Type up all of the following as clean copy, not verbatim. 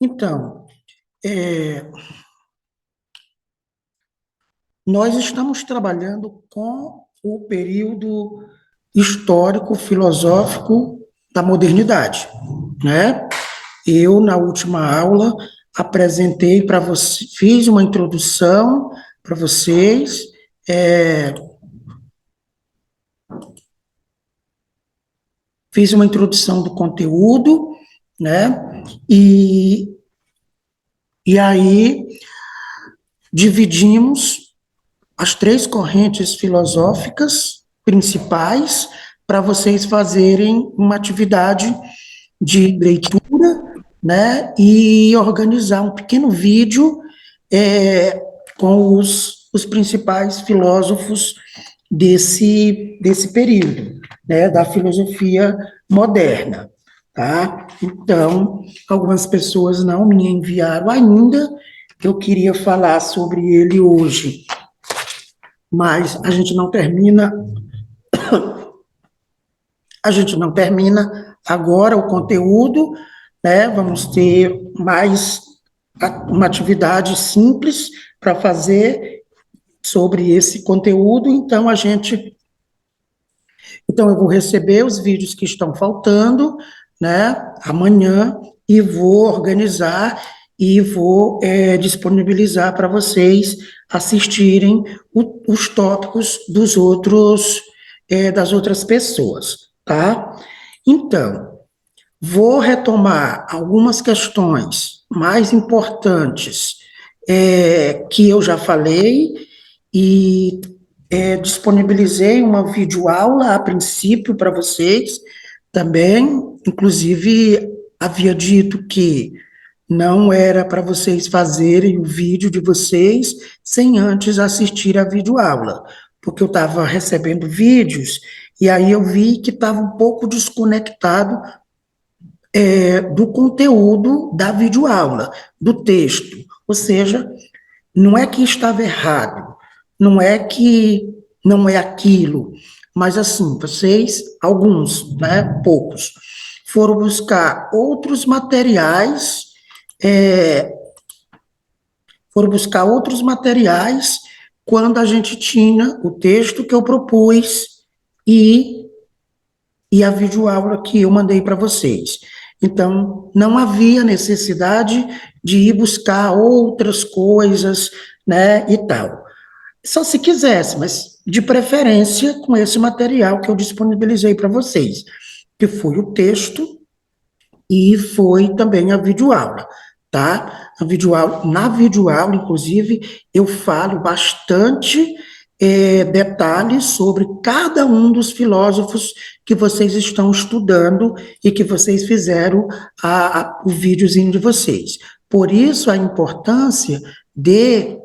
Então, nós estamos trabalhando com o período histórico, filosófico da modernidade, né? Eu, na última aula, apresentei para você, fiz uma introdução para vocês, é, fiz uma introdução do conteúdo, né? E aí dividimos as três correntes filosóficas principais para vocês fazerem uma atividade de leitura, né, e organizar um pequeno vídeo com os principais filósofos desse período, né, da filosofia moderna, tá? Então, algumas pessoas não me enviaram ainda, eu queria falar sobre ele hoje, mas a gente não termina agora o conteúdo, né? Vamos ter mais uma atividade simples para fazer sobre esse conteúdo, então eu vou receber os vídeos que estão faltando, né, amanhã, e vou organizar e vou disponibilizar para vocês assistirem os tópicos das outras pessoas, tá? Então, vou retomar algumas questões mais importantes que eu já falei e disponibilizei uma videoaula a princípio para vocês também, inclusive havia dito que não era para vocês fazerem o vídeo de vocês sem antes assistir a videoaula, porque eu estava recebendo vídeos e aí eu vi que estava um pouco desconectado do conteúdo da videoaula, do texto. Ou seja, não é que estava errado, não é que não é aquilo, mas assim, vocês, alguns, né, poucos, foram buscar outros materiais, é, foram buscar outros materiais quando a gente tinha o texto que eu propus e, e a videoaula que eu mandei para vocês. Então, não havia necessidade de ir buscar outras coisas, né, e tal. Só se quisesse, mas de preferência com esse material que eu disponibilizei para vocês, que foi o texto e foi também a videoaula, tá? Na videoaula, inclusive, eu falo bastante detalhes sobre cada um dos filósofos que vocês estão estudando e que vocês fizeram o videozinho de vocês. Por isso, a importância de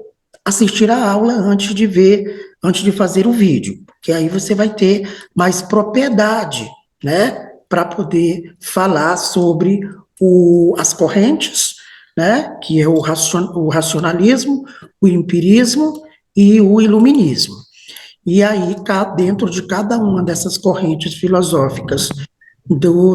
assistir a aula antes de fazer o vídeo, porque aí você vai ter mais propriedade, né, para poder falar sobre as correntes, né, que é o racionalismo, o empirismo e o iluminismo. E aí, dentro de cada uma dessas correntes filosóficas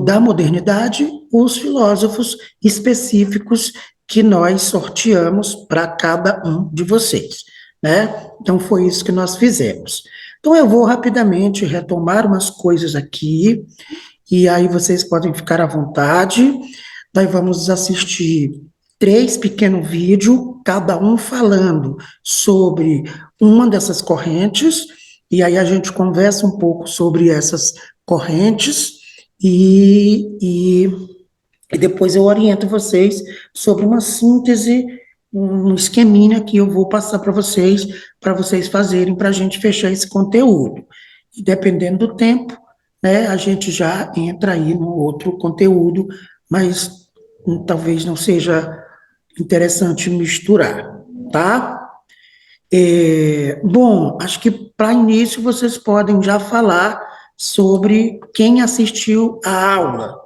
da modernidade, os filósofos específicos que nós sorteamos para cada um de vocês, né? Então, foi isso que nós fizemos. Então, eu vou rapidamente retomar umas coisas aqui, e aí vocês podem ficar à vontade. Nós vamos assistir três pequenos vídeos, cada um falando sobre uma dessas correntes, e aí a gente conversa um pouco sobre essas correntes, e, e, e depois eu oriento vocês sobre uma síntese, um esqueminha que eu vou passar para vocês fazerem, para a gente fechar esse conteúdo. E dependendo do tempo, né, a gente já entra aí no outro conteúdo, mas talvez não seja interessante misturar, tá? Bom, acho que para início vocês podem já falar sobre quem assistiu à aula.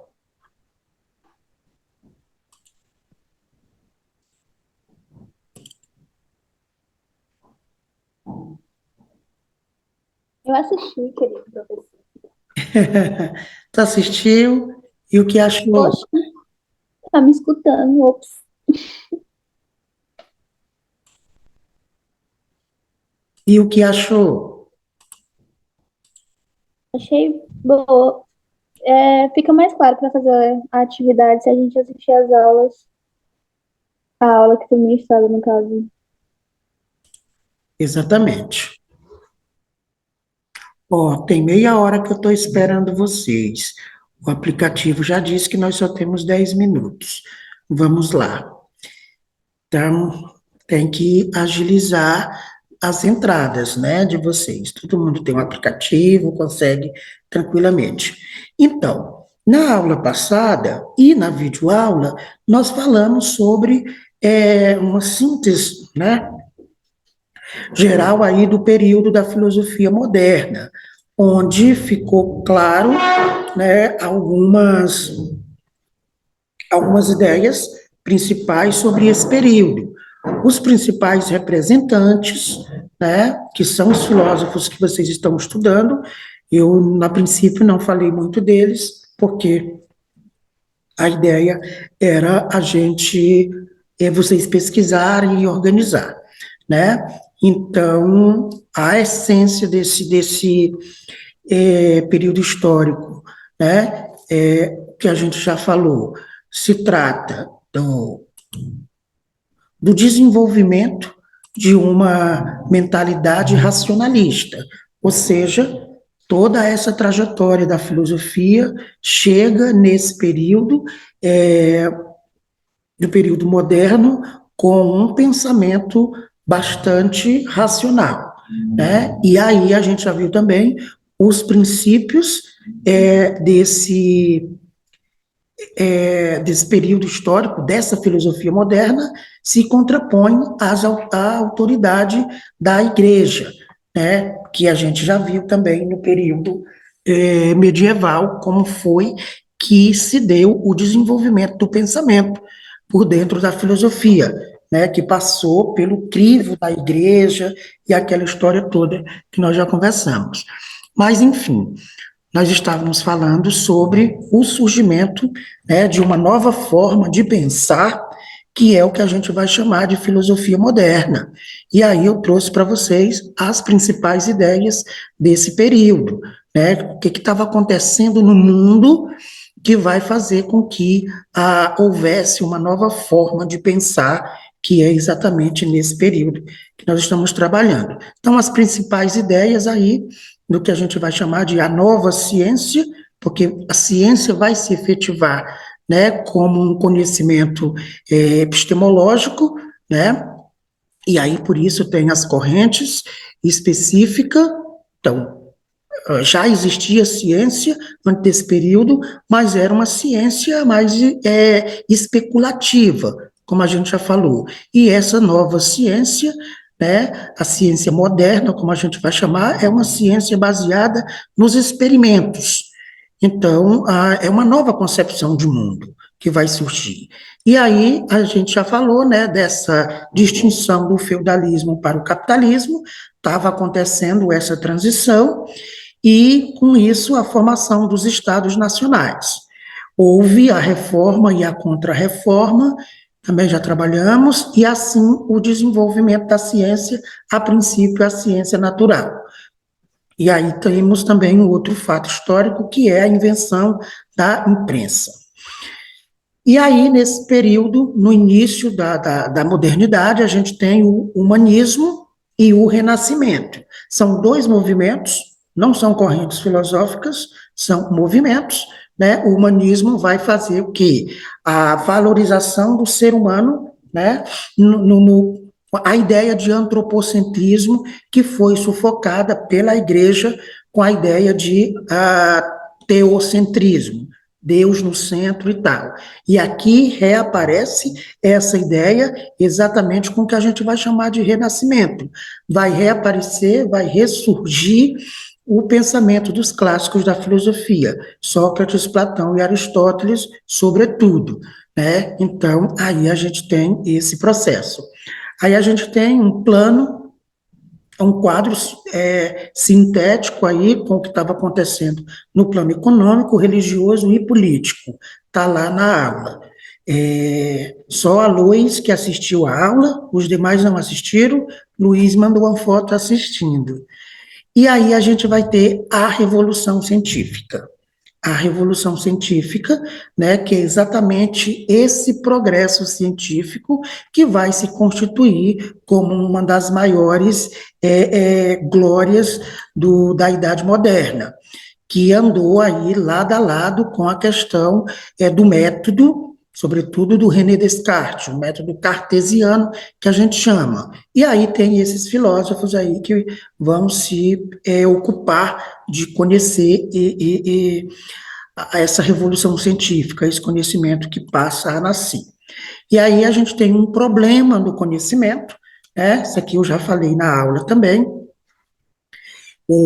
Eu assisti, querido professor. Tu assistiu e o que achou? Poxa, tá me escutando? Ops. E o que achou? Achei boa. Fica mais claro para fazer a atividade se a gente assistir as aulas, a aula que foi ministrada, no caso. Exatamente. Ó, tem meia hora que eu estou esperando vocês. O aplicativo já disse que nós só temos 10 minutos. Vamos lá. Então, tem que agilizar as entradas, né, de vocês. Todo mundo tem um aplicativo, consegue tranquilamente. Então, na aula passada e na videoaula, nós falamos sobre uma síntese, né, geral aí do período da filosofia moderna, onde ficou claro, né, algumas ideias principais sobre esse período. Os principais representantes, né, que são os filósofos que vocês estão estudando, eu, na princípio, não falei muito deles, porque a ideia era vocês pesquisarem e organizar, né? Então, a essência desse período histórico, né, que a gente já falou, se trata do desenvolvimento de uma mentalidade racionalista, ou seja, toda essa trajetória da filosofia chega nesse período, é, do período moderno, com um pensamento bastante racional, né? E aí a gente já viu também os princípios desse período histórico, dessa filosofia moderna, se contrapõe à autoridade da igreja, né, que a gente já viu também no período medieval, como foi que se deu o desenvolvimento do pensamento por dentro da filosofia, né, que passou pelo crivo da igreja e aquela história toda que nós já conversamos. Mas, enfim, nós estávamos falando sobre o surgimento, né, de uma nova forma de pensar, que é o que a gente vai chamar de filosofia moderna. E aí eu trouxe para vocês as principais ideias desse período, né, o que estava acontecendo no mundo que vai fazer com que houvesse uma nova forma de pensar, que é exatamente nesse período que nós estamos trabalhando. Então, as principais ideias aí do que a gente vai chamar de a nova ciência, porque a ciência vai se efetivar, né, como um conhecimento epistemológico, né, e aí por isso tem as correntes específicas. Então, já existia ciência antes desse período, mas era uma ciência mais especulativa, como a gente já falou. E essa nova ciência, né, a ciência moderna, como a gente vai chamar, é uma ciência baseada nos experimentos. Então, é uma nova concepção de mundo que vai surgir. E aí, a gente já falou, né, dessa distinção do feudalismo para o capitalismo, estava acontecendo essa transição, e, com isso, a formação dos estados nacionais. Houve a reforma e a contra-reforma, também já trabalhamos, e assim o desenvolvimento da ciência, a princípio a ciência natural. E aí temos também um outro fato histórico, que é a invenção da imprensa. E aí, nesse período, no início da modernidade, a gente tem o humanismo e o renascimento. São dois movimentos, não são correntes filosóficas, são movimentos, né? O humanismo vai fazer o quê? A valorização do ser humano, né? A ideia de antropocentrismo que foi sufocada pela igreja com a ideia de teocentrismo, Deus no centro e tal. E aqui reaparece essa ideia exatamente com o que a gente vai chamar de renascimento. Vai reaparecer, vai ressurgir o pensamento dos clássicos da filosofia, Sócrates, Platão e Aristóteles, sobretudo, né? Então, aí a gente tem esse processo. Aí a gente tem um plano, um quadro sintético aí com o que estava acontecendo no plano econômico, religioso e político. Está lá na aula. Só a Luiz que assistiu a aula, os demais não assistiram, Luiz mandou uma foto assistindo. E aí a gente vai ter a Revolução Científica. A Revolução Científica, né, que é exatamente esse progresso científico que vai se constituir como uma das maiores glórias da Idade Moderna, que andou aí lado a lado com a questão do método, sobretudo do René Descartes, o método cartesiano, que a gente chama. E aí tem esses filósofos aí que vão se ocupar de conhecer essa revolução científica, esse conhecimento que passa a nascer. E aí a gente tem um problema no conhecimento, né? Isso aqui eu já falei na aula também,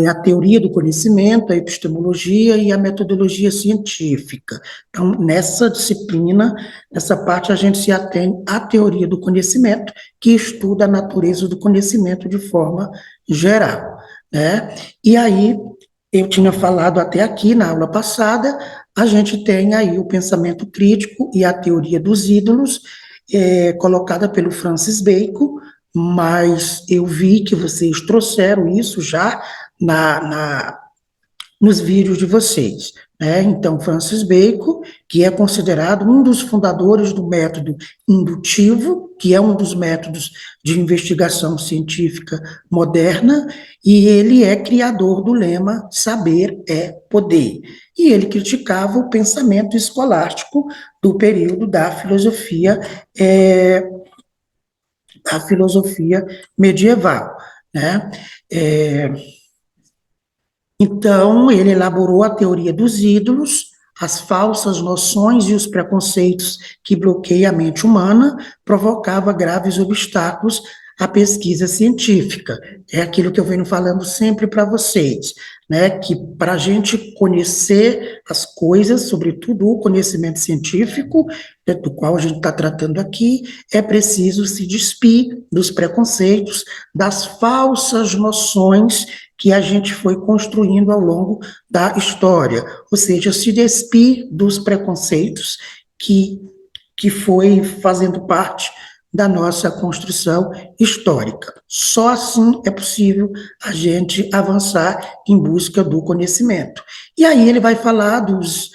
a teoria do conhecimento, a epistemologia e a metodologia científica. Então, nessa disciplina, nessa parte, a gente se atém à teoria do conhecimento, que estuda a natureza do conhecimento de forma geral, né? E aí, eu tinha falado até aqui na aula passada, a gente tem aí o pensamento crítico e a teoria dos ídolos, colocada pelo Francis Bacon, mas eu vi que vocês trouxeram isso já nos vídeos de vocês, né? Então, Francis Bacon, que é considerado um dos fundadores do método indutivo, que é um dos métodos de investigação científica moderna, e ele é criador do lema saber é poder. E ele criticava o pensamento escolástico do período da filosofia medieval, né? Então, ele elaborou a teoria dos ídolos, as falsas noções e os preconceitos que bloqueiam a mente humana, provocava graves obstáculos à pesquisa científica. É aquilo que eu venho falando sempre para vocês, né, que para a gente conhecer as coisas, sobretudo o conhecimento científico, do qual a gente está tratando aqui, é preciso se despir dos preconceitos, das falsas noções que a gente foi construindo ao longo da história, ou seja, se despir dos preconceitos que foi fazendo parte da nossa construção histórica. Só assim é possível a gente avançar em busca do conhecimento. E aí ele vai falar dos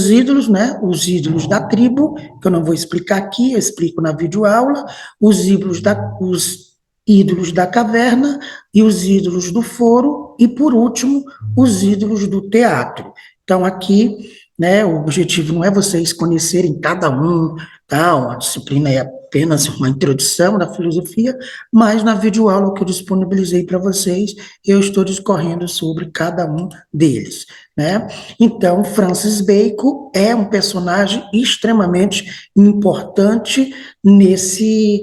ídolos, né? Os ídolos da tribo, que eu não vou explicar aqui, eu explico na videoaula, os ídolos da caverna e os ídolos do foro, e, por último, os ídolos do teatro. Então, aqui, né, o objetivo não é vocês conhecerem cada um, tal, a disciplina é apenas uma introdução da filosofia, mas na videoaula que eu disponibilizei para vocês, eu estou discorrendo sobre cada um deles, né? Então, Francis Bacon é um personagem extremamente importante nesse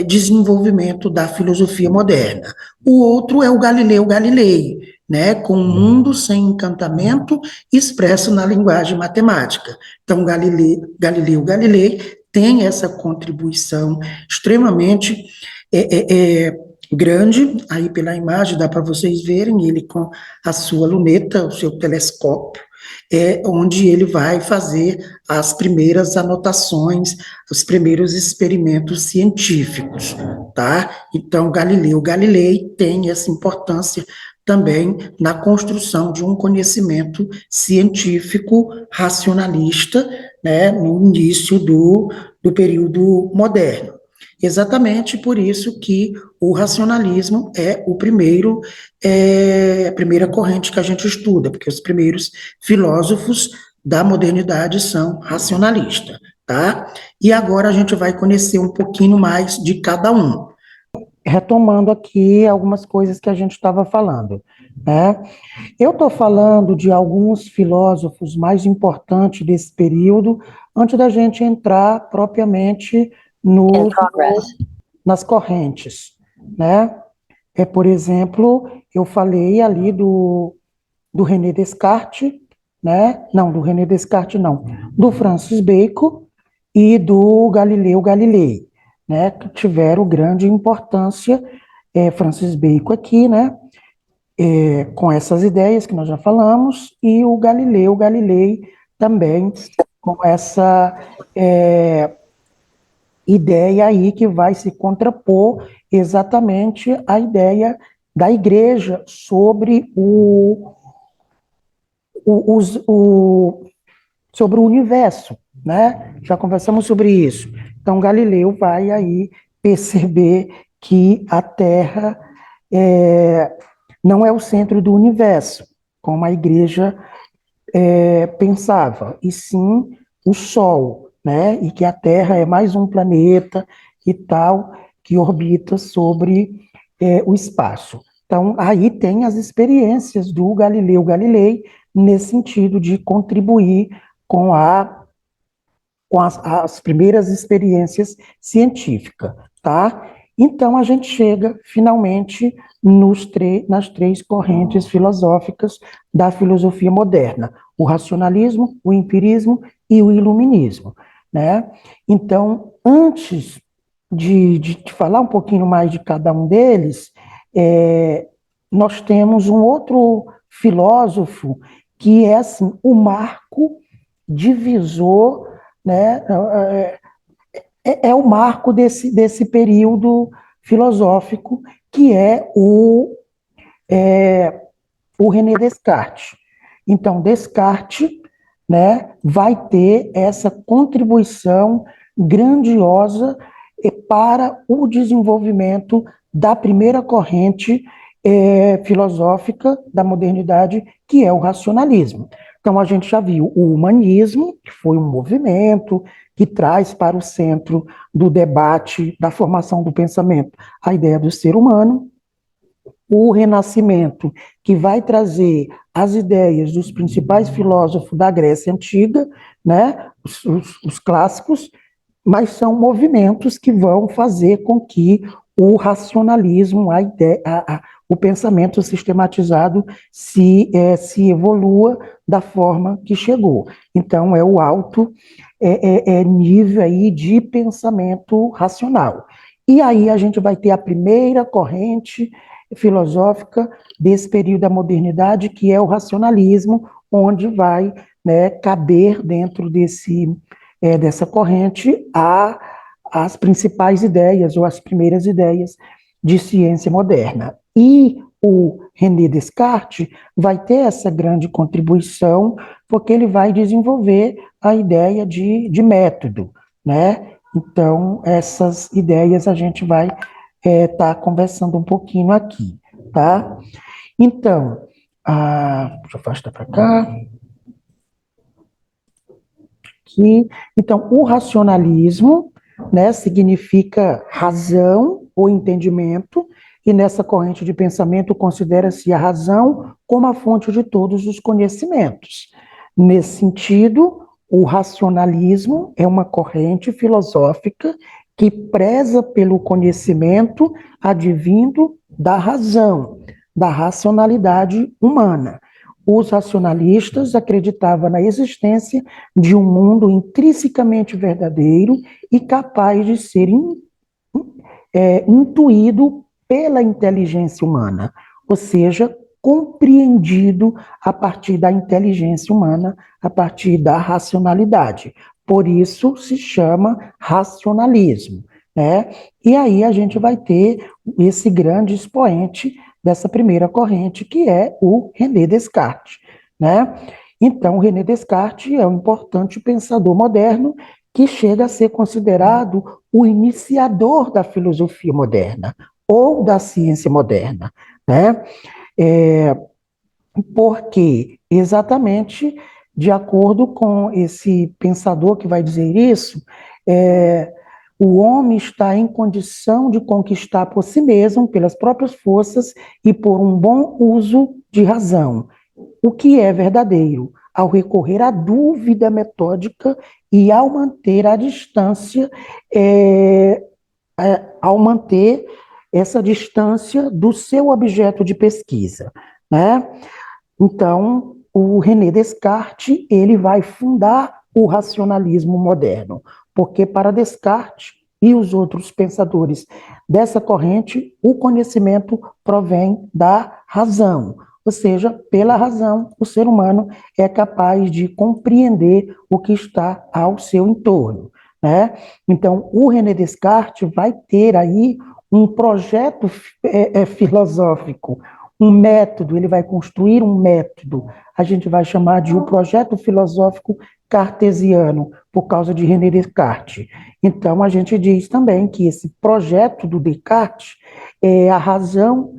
desenvolvimento da filosofia moderna. O outro é o Galileu Galilei, né, com um mundo sem encantamento expresso na linguagem matemática. Então, Galileu Galilei tem essa contribuição extremamente grande, aí pela imagem dá para vocês verem ele com a sua luneta, o seu telescópio, onde ele vai fazer as primeiras anotações, os primeiros experimentos científicos, tá? Então, Galileu Galilei tem essa importância também na construção de um conhecimento científico racionalista, né, no início do período moderno. Exatamente por isso que o racionalismo é a primeira corrente que a gente estuda, porque os primeiros filósofos da modernidade são racionalistas, tá? E agora a gente vai conhecer um pouquinho mais de cada um. Retomando aqui algumas coisas que a gente estava falando, né? Eu estou falando de alguns filósofos mais importantes desse período, antes da gente entrar propriamente nas correntes, né? Por exemplo, eu falei ali do René Descartes, né? Não, do René Descartes não, do Francis Bacon e do Galileu Galilei, né? Que tiveram grande importância, Francis Bacon aqui, né? Com essas ideias que nós já falamos, e o Galileu Galilei também com Ideia aí que vai se contrapor exatamente à ideia da igreja sobre o, os- o- sobre o universo, né? Já conversamos sobre isso. Então, Galileu vai aí perceber que a Terra não é o centro do universo, como a igreja pensava, e sim o Sol, né? E que a Terra é mais um planeta e tal, que orbita sobre o espaço. Então, aí tem as experiências do Galileu Galilei, nesse sentido de contribuir com as primeiras experiências científicas, tá? Então, a gente chega, finalmente, nas três correntes filosóficas da filosofia moderna: o racionalismo, o empirismo e o iluminismo, né? Então, antes de falar um pouquinho mais de cada um deles, nós temos um outro filósofo que é, assim, o marco divisor, né? É o marco desse período filosófico, que é o René Descartes. Então, Descartes, né, vai ter essa contribuição grandiosa para o desenvolvimento da primeira corrente filosófica da modernidade, que é o racionalismo. Então, a gente já viu o humanismo, que foi um movimento que traz para o centro do debate, da formação do pensamento, a ideia do ser humano. O Renascimento, que vai trazer as ideias dos principais filósofos da Grécia Antiga, né, os clássicos, mas são movimentos que vão fazer com que o racionalismo, o pensamento sistematizado se evolua da forma que chegou. Então, é o alto nível aí de pensamento racional. E aí a gente vai ter a primeira corrente filosófica desse período da modernidade, que é o racionalismo, onde vai, né, caber dentro dessa corrente as principais ideias ou as primeiras ideias de ciência moderna. E o René Descartes vai ter essa grande contribuição, porque ele vai desenvolver a ideia de método, né? Então, essas ideias a gente vai estar conversando um pouquinho aqui, tá? Então, deixa eu afastar para cá. Aqui. Então, o racionalismo, né, significa razão ou entendimento, e nessa corrente de pensamento considera-se a razão como a fonte de todos os conhecimentos. Nesse sentido, o racionalismo é uma corrente filosófica que preza pelo conhecimento advindo da razão, da racionalidade humana. Os racionalistas acreditavam na existência de um mundo intrinsecamente verdadeiro e capaz de ser intuído pela inteligência humana, ou seja, compreendido a partir da inteligência humana, a partir da racionalidade. Por isso se chama racionalismo, né? E aí a gente vai ter esse grande expoente dessa primeira corrente, que é o René Descartes, né? Então, o René Descartes é um importante pensador moderno que chega a ser considerado o iniciador da filosofia moderna ou da ciência moderna, né? É, porque exatamente de acordo com esse pensador que vai dizer isso, o homem está em condição de conquistar por si mesmo, pelas próprias forças e por um bom uso de razão, o que é verdadeiro, ao recorrer à dúvida metódica e ao manter a distância, ao manter essa distância do seu objeto de pesquisa, né? Então, o René Descartes, ele vai fundar o racionalismo moderno, porque para Descartes e os outros pensadores dessa corrente, o conhecimento provém da razão, ou seja, pela razão, o ser humano é capaz de compreender o que está ao seu entorno, né? Então, o René Descartes vai ter aí um projeto filosófico, um método, ele vai construir um método, a gente vai chamar de o projeto filosófico cartesiano, por causa de René Descartes. Então, a gente diz também que esse projeto do Descartes é a razão,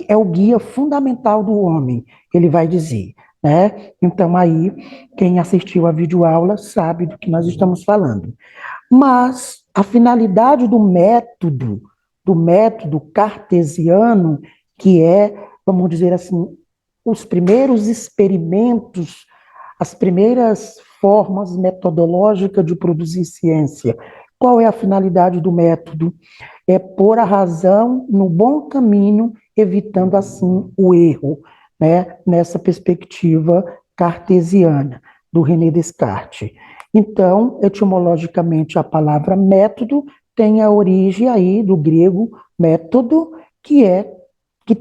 é o guia fundamental do homem, ele vai dizer, né? Então, aí, quem assistiu a videoaula sabe do que nós estamos falando. Mas a finalidade do método cartesiano, que é, vamos dizer assim, os primeiros experimentos, as primeiras formas metodológicas de produzir ciência. Qual é a finalidade do método? É pôr a razão no bom caminho, evitando assim o erro, né? Nessa perspectiva cartesiana do René Descartes. Então, etimologicamente, a palavra método tem a origem aí do grego método, que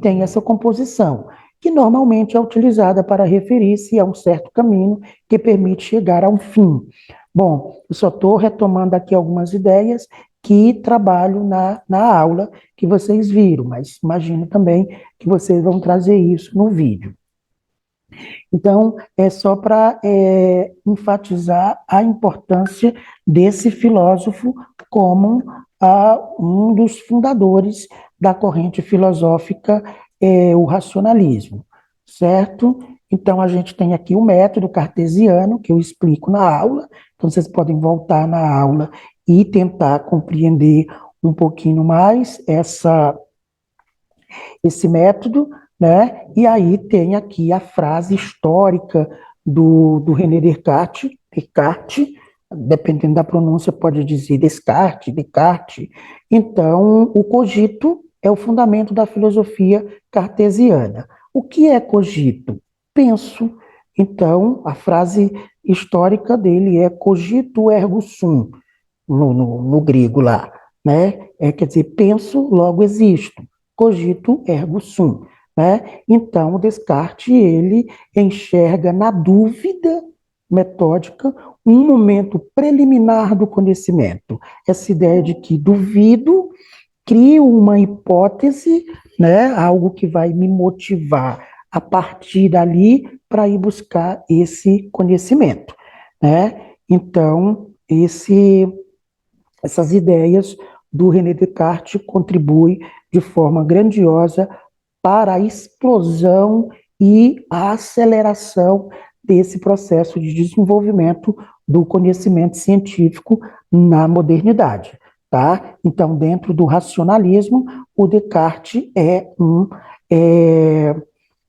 tem essa composição, que normalmente é utilizada para referir-se a um certo caminho que permite chegar a um fim. Bom, eu só estou retomando aqui algumas ideias que trabalho na aula que vocês viram, mas imagino também que vocês vão trazer isso no vídeo. Então, é só para enfatizar a importância desse filósofo como um dos fundadores da corrente filosófica, o racionalismo, certo? Então, a gente tem aqui o método cartesiano, que eu explico na aula, então vocês podem voltar na aula e tentar compreender um pouquinho mais esse método, né? E aí tem aqui a frase histórica do René Descartes, dependendo da pronúncia, pode dizer Descartes. Então, o cogito é o fundamento da filosofia cartesiana. O que é cogito? Penso. Então, a frase histórica dele é cogito ergo sum, no grego lá, né? Quer dizer, penso, logo existo. Cogito ergo sum, né? Então, o Descartes, ele enxerga na dúvida metódica um momento preliminar do conhecimento. Essa ideia de que duvido, crio uma hipótese, né? Algo que vai me motivar a partir dali para ir buscar esse conhecimento, né? Então, essas ideias do René Descartes contribuem de forma grandiosa para a explosão e a aceleração desse processo de desenvolvimento do conhecimento científico na modernidade, tá? Então, dentro do racionalismo, o Descartes é um é,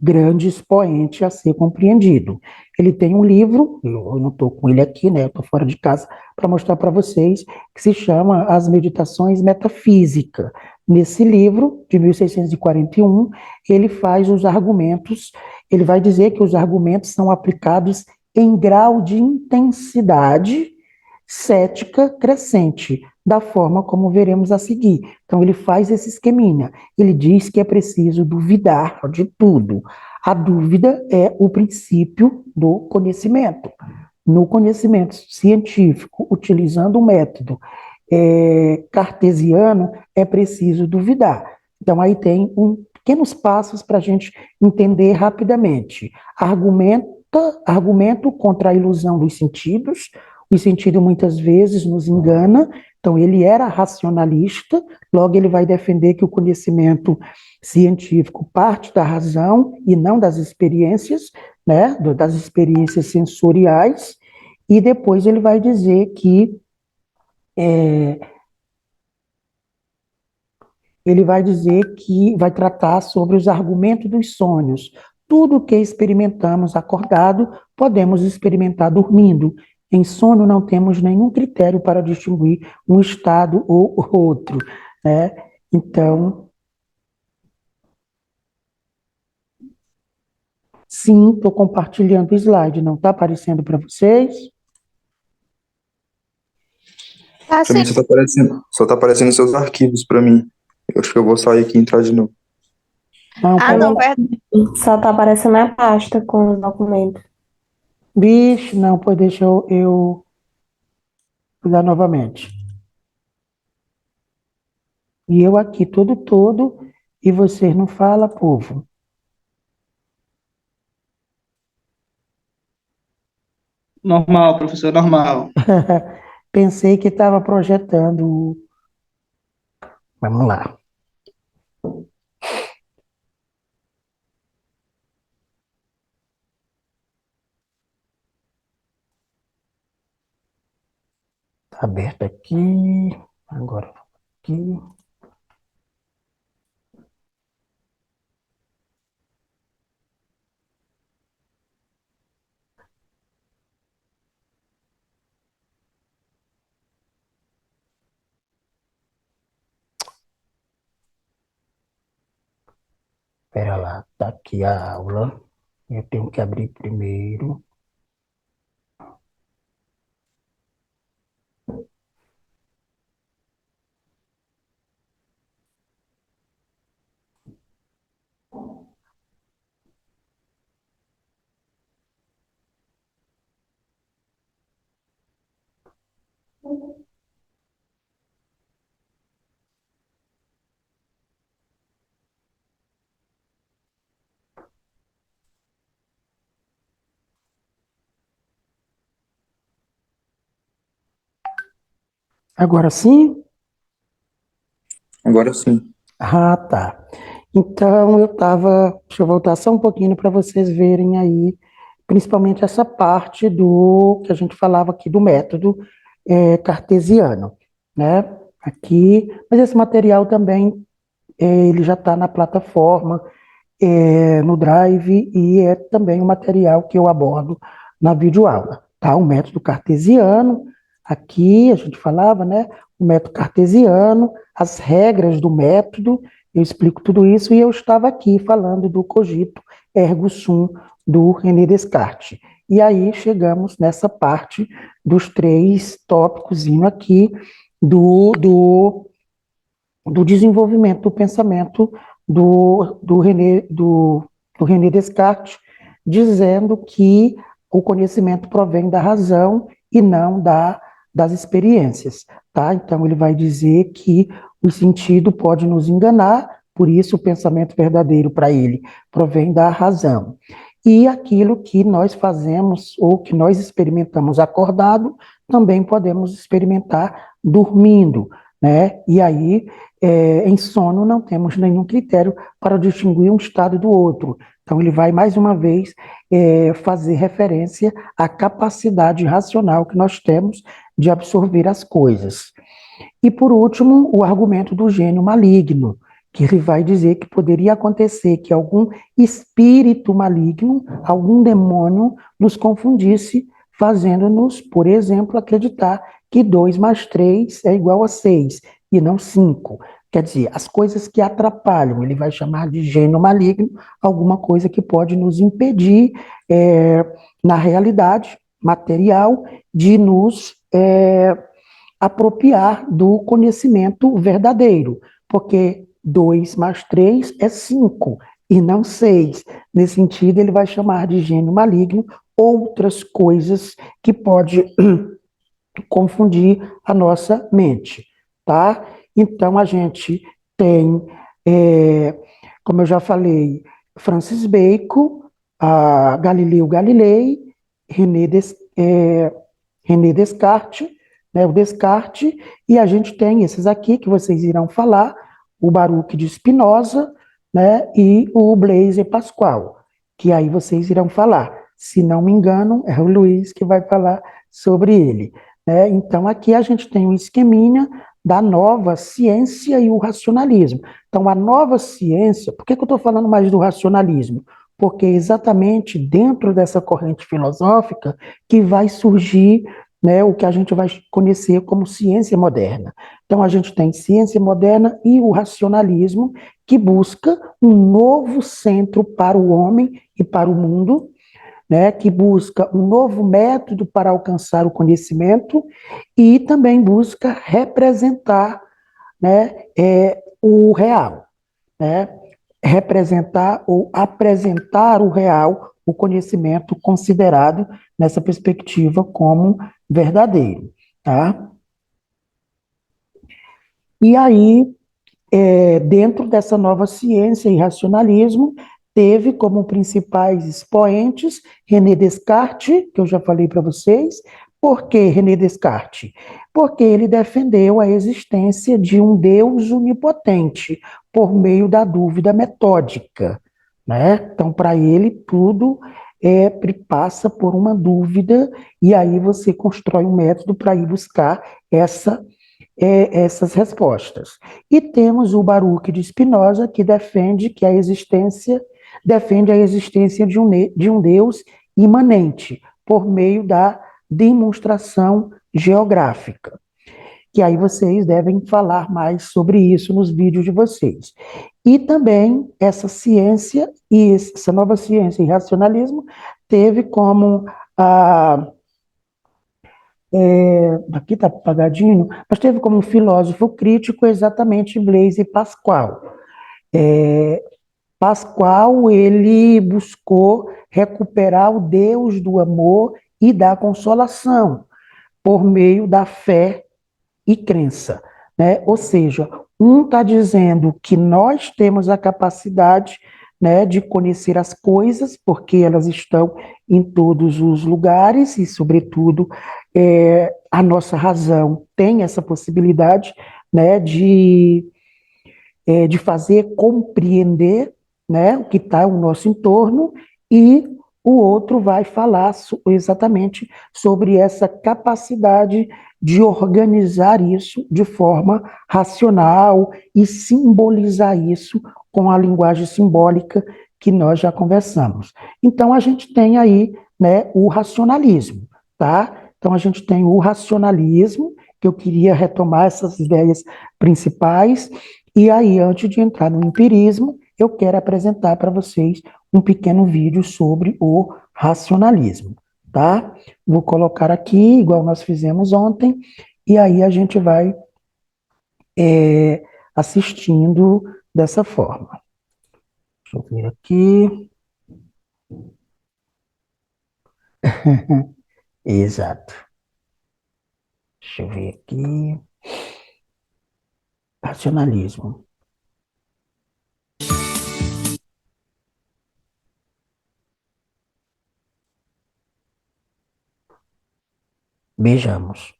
grande expoente a ser compreendido. Ele tem um livro, eu não estou com ele aqui, né? Eu estou fora de casa para mostrar para vocês, que se chama As Meditações Metafísicas. Nesse livro, de 1641, ele faz os argumentos, ele vai dizer que os argumentos são aplicados em grau de intensidade cética crescente, da forma como veremos a seguir. Então, ele faz esse esqueminha. Ele diz que é preciso duvidar de tudo. A dúvida é o princípio do conhecimento. No conhecimento científico, utilizando o método cartesiano, é preciso duvidar. Então, aí tem pequenos passos para a gente entender rapidamente. Argumento contra a ilusão dos sentidos. O sentido muitas vezes nos engana, então ele era racionalista, logo ele vai defender que o conhecimento científico parte da razão e não das experiências, né, das experiências sensoriais, e depois ele vai dizer que vai tratar sobre os argumentos dos sonhos. Tudo que experimentamos acordado, podemos experimentar dormindo. Em sono não temos nenhum critério para distinguir um estado ou outro, né? Então, sim, estou compartilhando o slide, não está aparecendo para vocês? Para mim só tá aparecendo seus arquivos para mim. Eu acho que eu vou sair aqui e entrar de novo. Não, não, só tá aparecendo a pasta com os documentos. Bicho, não, pois deixa eu Vou dar novamente. E eu aqui todo, e vocês não falam, povo. Normal, professor, normal. Pensei que estava projetando. Vamos lá. Tá aberto aqui. Agora aqui. Espera lá, tá aqui a aula. Eu tenho que abrir primeiro. Agora sim? Agora sim. Ah, tá. Então, deixa eu voltar só um pouquinho para vocês verem aí, principalmente essa parte do que a gente falava aqui do método cartesiano, né? Aqui, mas esse material também, ele já está na plataforma, no Drive, e é também um material que eu abordo na videoaula, tá? O método cartesiano, aqui a gente falava, né? O método cartesiano, as regras do método, eu explico tudo isso, e eu estava aqui falando do cogito ergo sum do René Descartes. E aí chegamos nessa parte dos 3 tópicos aqui do desenvolvimento do pensamento do René Descartes, dizendo que o conhecimento provém da razão e não das experiências. Tá? Então, ele vai dizer que o sentido pode nos enganar, por isso o pensamento verdadeiro para ele provém da razão. E aquilo que nós fazemos ou que nós experimentamos acordado, também podemos experimentar dormindo, né? E aí, em sono, não temos nenhum critério para distinguir um estado do outro. Então, ele vai, mais uma vez, fazer referência à capacidade racional que nós temos de absorver as coisas. E, por último, o argumento do gênio maligno, que ele vai dizer que poderia acontecer que algum espírito maligno, algum demônio, nos confundisse, fazendo-nos, por exemplo, acreditar que 2 mais 3 é igual a 6 e não 5. Quer dizer, as coisas que atrapalham, ele vai chamar de gênio maligno, alguma coisa que pode nos impedir, na realidade material, de nos apropriar do conhecimento verdadeiro, porque 2 mais 3 é 5 e não 6. Nesse sentido, ele vai chamar de gênio maligno outras coisas que pode confundir a nossa mente, tá? Então, a gente tem, como eu já falei, Francis Bacon, Galileu Galilei, René Descartes, né, o Descartes, e a gente tem esses aqui que vocês irão falar, o Baruch de Spinoza, né, e o Blaise Pascal, que aí vocês irão falar. Se não me engano, é o Luiz que vai falar sobre ele, né? Então, aqui a gente tem um esqueminha da nova ciência e o racionalismo. Então, a nova ciência, por que eu estou falando mais do racionalismo? Porque é exatamente dentro dessa corrente filosófica que vai surgir, né, o que a gente vai conhecer como ciência moderna. Então, a gente tem ciência moderna e o racionalismo, que busca um novo centro para o homem e para o mundo, né, que busca um novo método para alcançar o conhecimento e também busca representar, né, o real, né, representar ou apresentar o real, o conhecimento considerado nessa perspectiva como verdadeiro. tá? E aí, dentro dessa nova ciência e racionalismo, teve como principais expoentes René Descartes, que eu já falei para vocês. Por que René Descartes? Porque ele defendeu a existência de um Deus onipotente por meio da dúvida metódica, né? Então, para ele, tudo passa por uma dúvida, e aí você constrói um método para ir buscar essas respostas. E temos o Baruch de Spinoza, que defende a existência de um Deus imanente, por meio da demonstração geográfica. Que aí vocês devem falar mais sobre isso nos vídeos de vocês. E também essa ciência, e essa nova ciência e racionalismo, teve como aqui está apagadinho, mas teve como um filósofo crítico exatamente Blaise Pascal. Pascal, ele buscou recuperar o Deus do amor e da consolação por meio da fé e crença, né? Ou seja, um está dizendo que nós temos a capacidade, né, de conhecer as coisas, porque elas estão em todos os lugares e, sobretudo, a nossa razão tem essa possibilidade, né, de fazer compreender, né, o que está ao nosso entorno, e o outro vai falar exatamente sobre essa capacidade de organizar isso de forma racional e simbolizar isso com a linguagem simbólica que nós já conversamos. Então, a gente tem aí, né, o racionalismo, tá? Então, a gente tem o racionalismo, que eu queria retomar essas ideias principais, e aí, antes de entrar no empirismo, eu quero apresentar para vocês um pequeno vídeo sobre o racionalismo, tá? Vou colocar aqui, igual nós fizemos ontem, e aí a gente vai assistindo dessa forma. Deixa eu ver aqui. Exato. Deixa eu ver aqui. Racionalismo. Vejamos.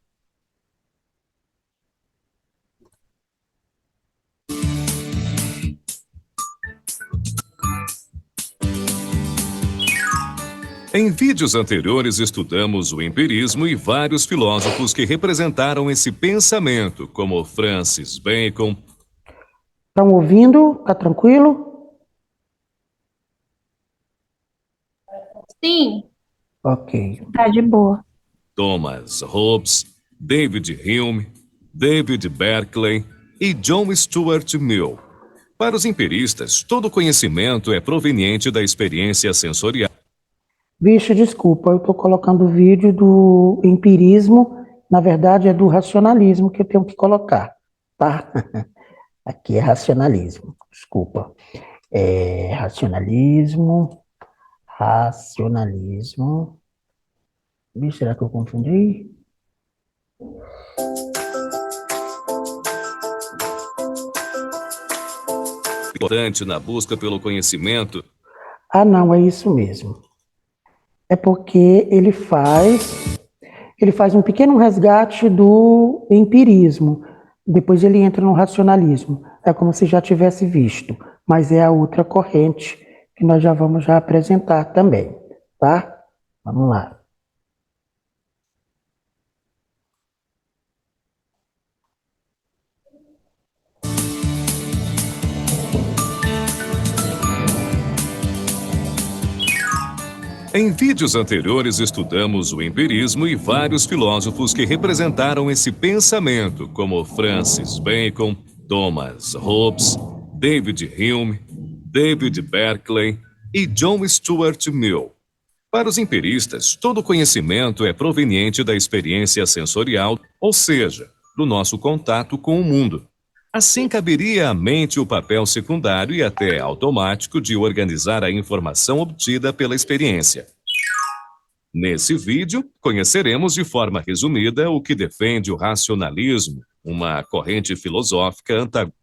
Em vídeos anteriores, estudamos o empirismo e vários filósofos que representaram esse pensamento, como Francis Bacon. Estão ouvindo? Tá tranquilo? Sim. Ok. Tá de boa. Thomas Hobbes, David Hume, David Berkeley e John Stuart Mill. Para os empiristas, todo conhecimento é proveniente da experiência sensorial. Vixe, desculpa, eu estou colocando o vídeo do empirismo, na verdade é do racionalismo que eu tenho que colocar, tá? Aqui é racionalismo, desculpa. Racionalismo. Vixe, será que eu confundi? Importante na busca pelo conhecimento. Ah, não, é isso mesmo. É porque ele faz um pequeno resgate do empirismo, depois ele entra no racionalismo. É como se já tivesse visto, mas é a outra corrente que nós já vamos apresentar também, tá? Vamos lá. Em vídeos anteriores, estudamos o empirismo e vários filósofos que representaram esse pensamento, como Francis Bacon, Thomas Hobbes, David Hume, David Berkeley e John Stuart Mill. Para os empiristas, todo conhecimento é proveniente da experiência sensorial, ou seja, do nosso contato com o mundo. Assim, caberia à mente o papel secundário e até automático de organizar a informação obtida pela experiência. Nesse vídeo, conheceremos de forma resumida o que defende o racionalismo, uma corrente filosófica antagônica.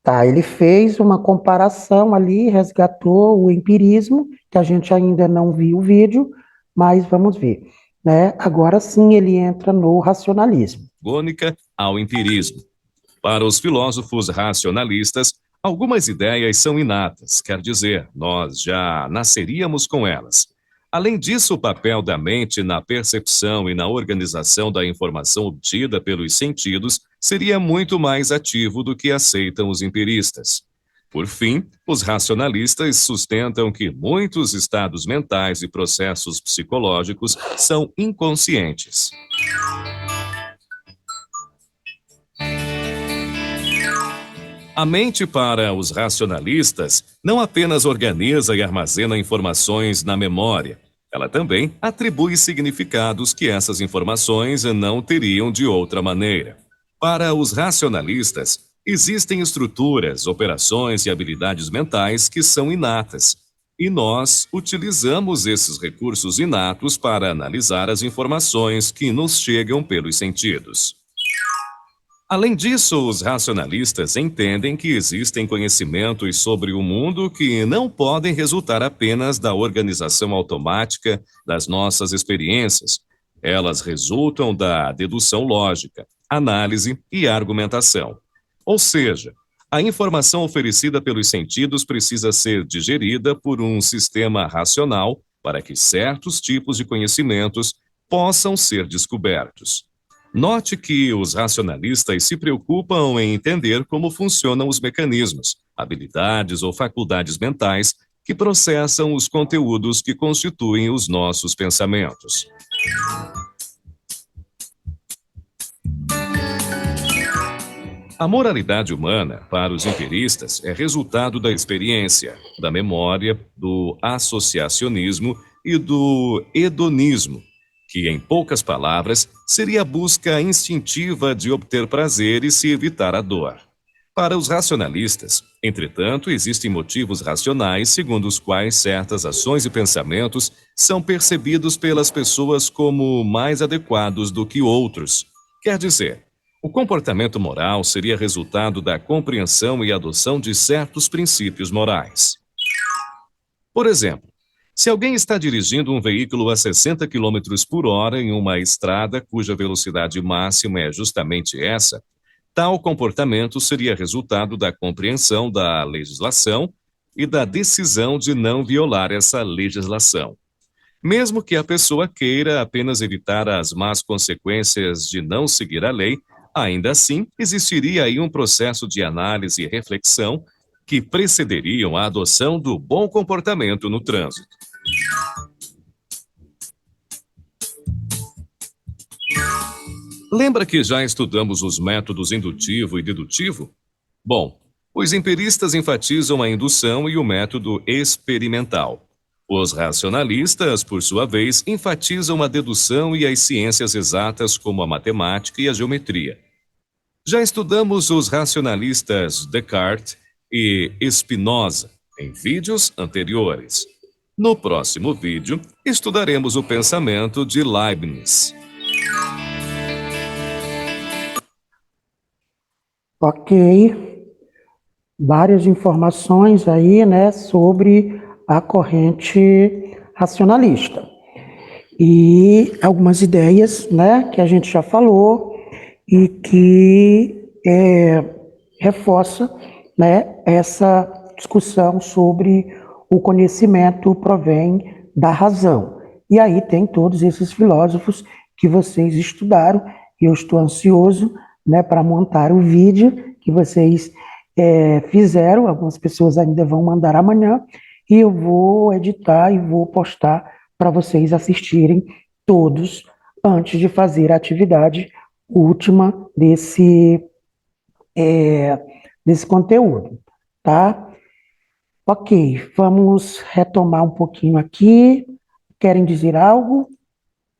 Tá, ele fez uma comparação ali, resgatou o empirismo, que a gente ainda não viu o vídeo, mas vamos ver, né? Agora sim ele entra no racionalismo. Ao empirismo. Para os filósofos racionalistas, algumas ideias são inatas, quer dizer, nós já nasceríamos com elas. Além disso, o papel da mente na percepção e na organização da informação obtida pelos sentidos seria muito mais ativo do que aceitam os empiristas. Por fim, os racionalistas sustentam que muitos estados mentais e processos psicológicos são inconscientes. A mente, para os racionalistas, não apenas organiza e armazena informações na memória, ela também atribui significados que essas informações não teriam de outra maneira. Para os racionalistas, existem estruturas, operações e habilidades mentais que são inatas, e nós utilizamos esses recursos inatos para analisar as informações que nos chegam pelos sentidos. Além disso, os racionalistas entendem que existem conhecimentos sobre o mundo que não podem resultar apenas da organização automática das nossas experiências. Elas resultam da dedução lógica, análise e argumentação. Ou seja, a informação oferecida pelos sentidos precisa ser digerida por um sistema racional para que certos tipos de conhecimentos possam ser descobertos. Note que os racionalistas se preocupam em entender como funcionam os mecanismos, habilidades ou faculdades mentais que processam os conteúdos que constituem os nossos pensamentos. A moralidade humana, para os empiristas, é resultado da experiência, da memória, do associacionismo e do hedonismo, que, em poucas palavras, seria a busca instintiva de obter prazer e se evitar a dor. Para os racionalistas, entretanto, existem motivos racionais segundo os quais certas ações e pensamentos são percebidos pelas pessoas como mais adequados do que outros. Quer dizer, o comportamento moral seria resultado da compreensão e adoção de certos princípios morais. Por exemplo, se alguém está dirigindo um veículo a 60 km por hora em uma estrada cuja velocidade máxima é justamente essa, tal comportamento seria resultado da compreensão da legislação e da decisão de não violar essa legislação. Mesmo que a pessoa queira apenas evitar as más consequências de não seguir a lei, ainda assim existiria aí um processo de análise e reflexão que precederiam a adoção do bom comportamento no trânsito. Lembra que já estudamos os métodos indutivo e dedutivo? Bom, os empiristas enfatizam a indução e o método experimental. Os racionalistas, por sua vez, enfatizam a dedução e as ciências exatas como a matemática e a geometria. Já estudamos os racionalistas Descartes e Spinoza em vídeos anteriores. No próximo vídeo, estudaremos o pensamento de Leibniz. Ok, várias informações aí, né, sobre a corrente racionalista. E algumas ideias, né, que a gente já falou e que reforça, né, essa discussão sobre o conhecimento provém da razão. E aí tem todos esses filósofos que vocês estudaram, e eu estou ansioso, né, para montar o vídeo que vocês fizeram. Algumas pessoas ainda vão mandar amanhã, e eu vou editar e vou postar para vocês assistirem todos antes de fazer a atividade última desse conteúdo, tá? Ok, vamos retomar um pouquinho aqui. Querem dizer algo?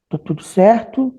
Tá tudo certo?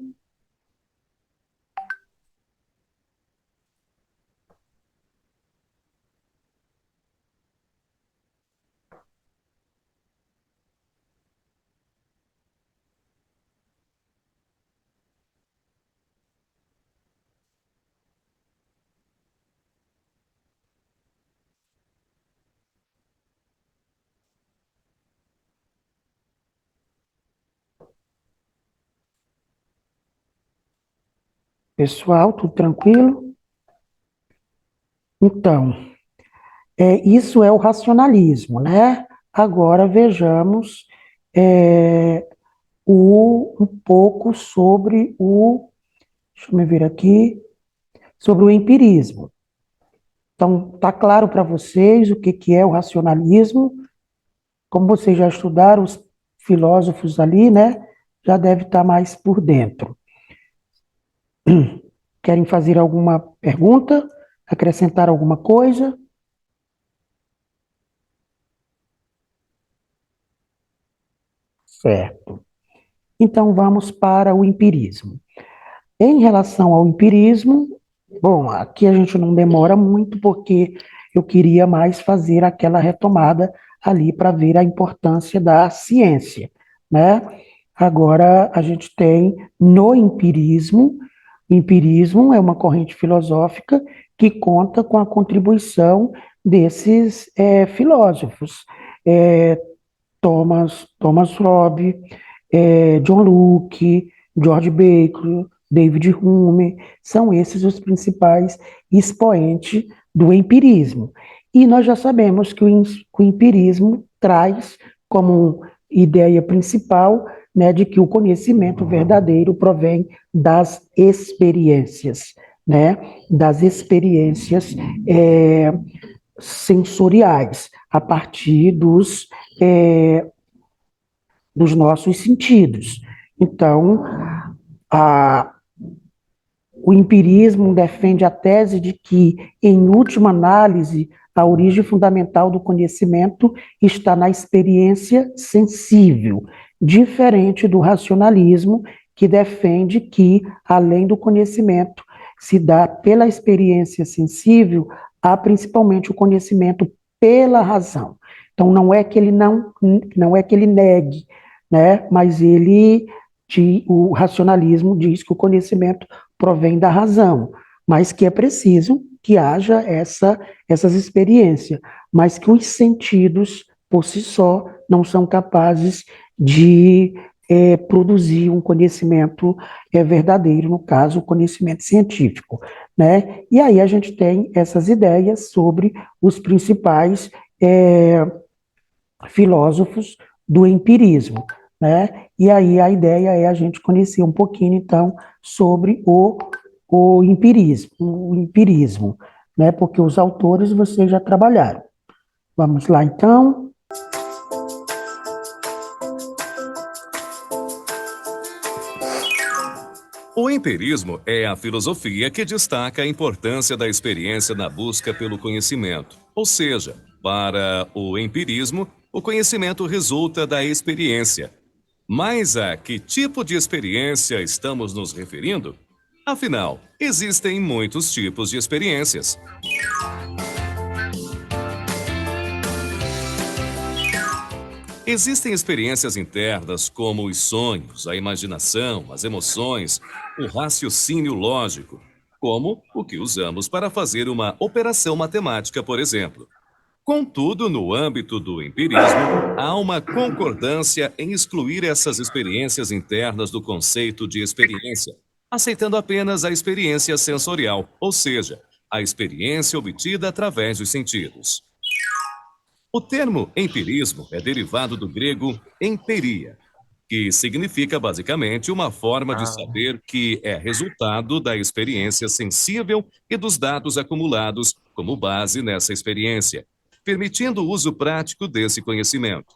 Pessoal, tudo tranquilo? Então, isso é o racionalismo, né? Agora vejamos um pouco sobre deixa eu me ver aqui, sobre o empirismo. Então, está claro para vocês o que é o racionalismo? Como vocês já estudaram, os filósofos ali, né? Já deve estar mais por dentro. Querem fazer alguma pergunta? Acrescentar alguma coisa? Certo. Então, vamos para o empirismo. Em relação ao empirismo, bom, aqui a gente não demora muito, porque eu queria mais fazer aquela retomada ali para ver a importância da ciência, né? Agora, a gente tem no empirismo, o empirismo é uma corrente filosófica que conta com a contribuição desses filósofos. É, Thomas Hobbes, John Locke, George Bacon, David Hume, são esses os principais expoentes do empirismo. E nós já sabemos que o empirismo traz como ideia principal, né, de que o conhecimento verdadeiro provém das experiências, né, das experiências sensoriais, a partir dos nossos sentidos. Então, o empirismo defende a tese de que, em última análise, a origem fundamental do conhecimento está na experiência sensível, diferente do racionalismo, que defende que, além do conhecimento se dá pela experiência sensível, há principalmente o conhecimento pela razão. Então, não é que ele negue, né? Mas o racionalismo diz que o conhecimento provém da razão, mas que é preciso que haja essas experiências, mas que os sentidos, por si só, não são capazes de produzir um conhecimento verdadeiro, no caso, o conhecimento científico, né? E aí a gente tem essas ideias sobre os principais filósofos do empirismo, né? E aí a ideia é a gente conhecer um pouquinho, então, sobre o empirismo, né? Porque os autores vocês já trabalharam. Vamos lá, então. O empirismo é a filosofia que destaca a importância da experiência na busca pelo conhecimento. Ou seja, para o empirismo, o conhecimento resulta da experiência. Mas a que tipo de experiência estamos nos referindo? Afinal, existem muitos tipos de experiências. Existem experiências internas como os sonhos, a imaginação, as emoções, o raciocínio lógico, como o que usamos para fazer uma operação matemática, por exemplo. Contudo, no âmbito do empirismo, há uma concordância em excluir essas experiências internas do conceito de experiência, aceitando apenas a experiência sensorial, ou seja, a experiência obtida através dos sentidos. O termo empirismo é derivado do grego empiria, que significa basicamente uma forma de saber que é resultado da experiência sensível e dos dados acumulados como base nessa experiência, permitindo o uso prático desse conhecimento.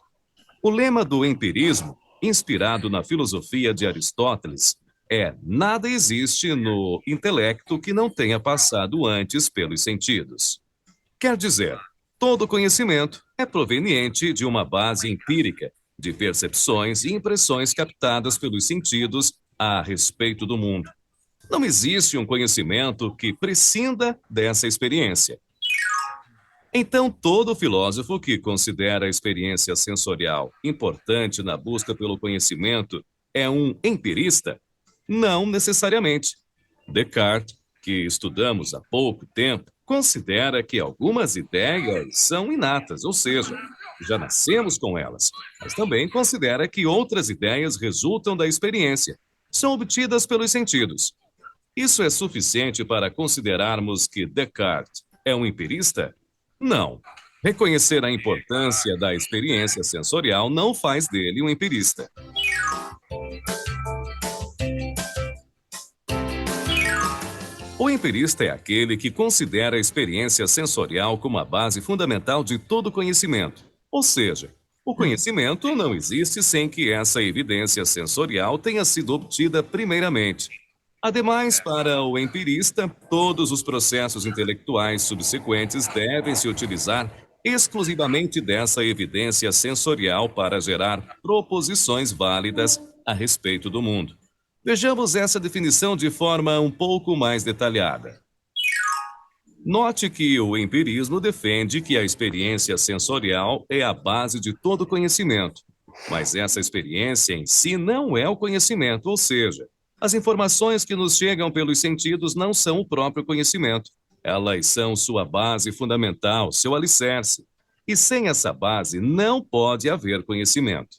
O lema do empirismo, inspirado na filosofia de Aristóteles, é: nada existe no intelecto que não tenha passado antes pelos sentidos. Quer dizer, todo conhecimento é proveniente de uma base empírica, de percepções e impressões captadas pelos sentidos a respeito do mundo. Não existe um conhecimento que prescinda dessa experiência. Então, todo filósofo que considera a experiência sensorial importante na busca pelo conhecimento é um empirista? Não necessariamente. Descartes, que estudamos há pouco tempo, considera que algumas ideias são inatas, ou seja, já nascemos com elas, mas também considera que outras ideias resultam da experiência, são obtidas pelos sentidos. Isso é suficiente para considerarmos que Descartes é um empirista? Não. Reconhecer a importância da experiência sensorial não faz dele um empirista. O empirista é aquele que considera a experiência sensorial como a base fundamental de todo conhecimento. Ou seja, o conhecimento não existe sem que essa evidência sensorial tenha sido obtida primeiramente. Ademais, para o empirista, todos os processos intelectuais subsequentes devem se utilizar exclusivamente dessa evidência sensorial para gerar proposições válidas a respeito do mundo. Vejamos essa definição de forma um pouco mais detalhada. Note que o empirismo defende que a experiência sensorial é a base de todo conhecimento, mas essa experiência em si não é o conhecimento, ou seja, as informações que nos chegam pelos sentidos não são o próprio conhecimento. Elas são sua base fundamental, seu alicerce. E sem essa base não pode haver conhecimento.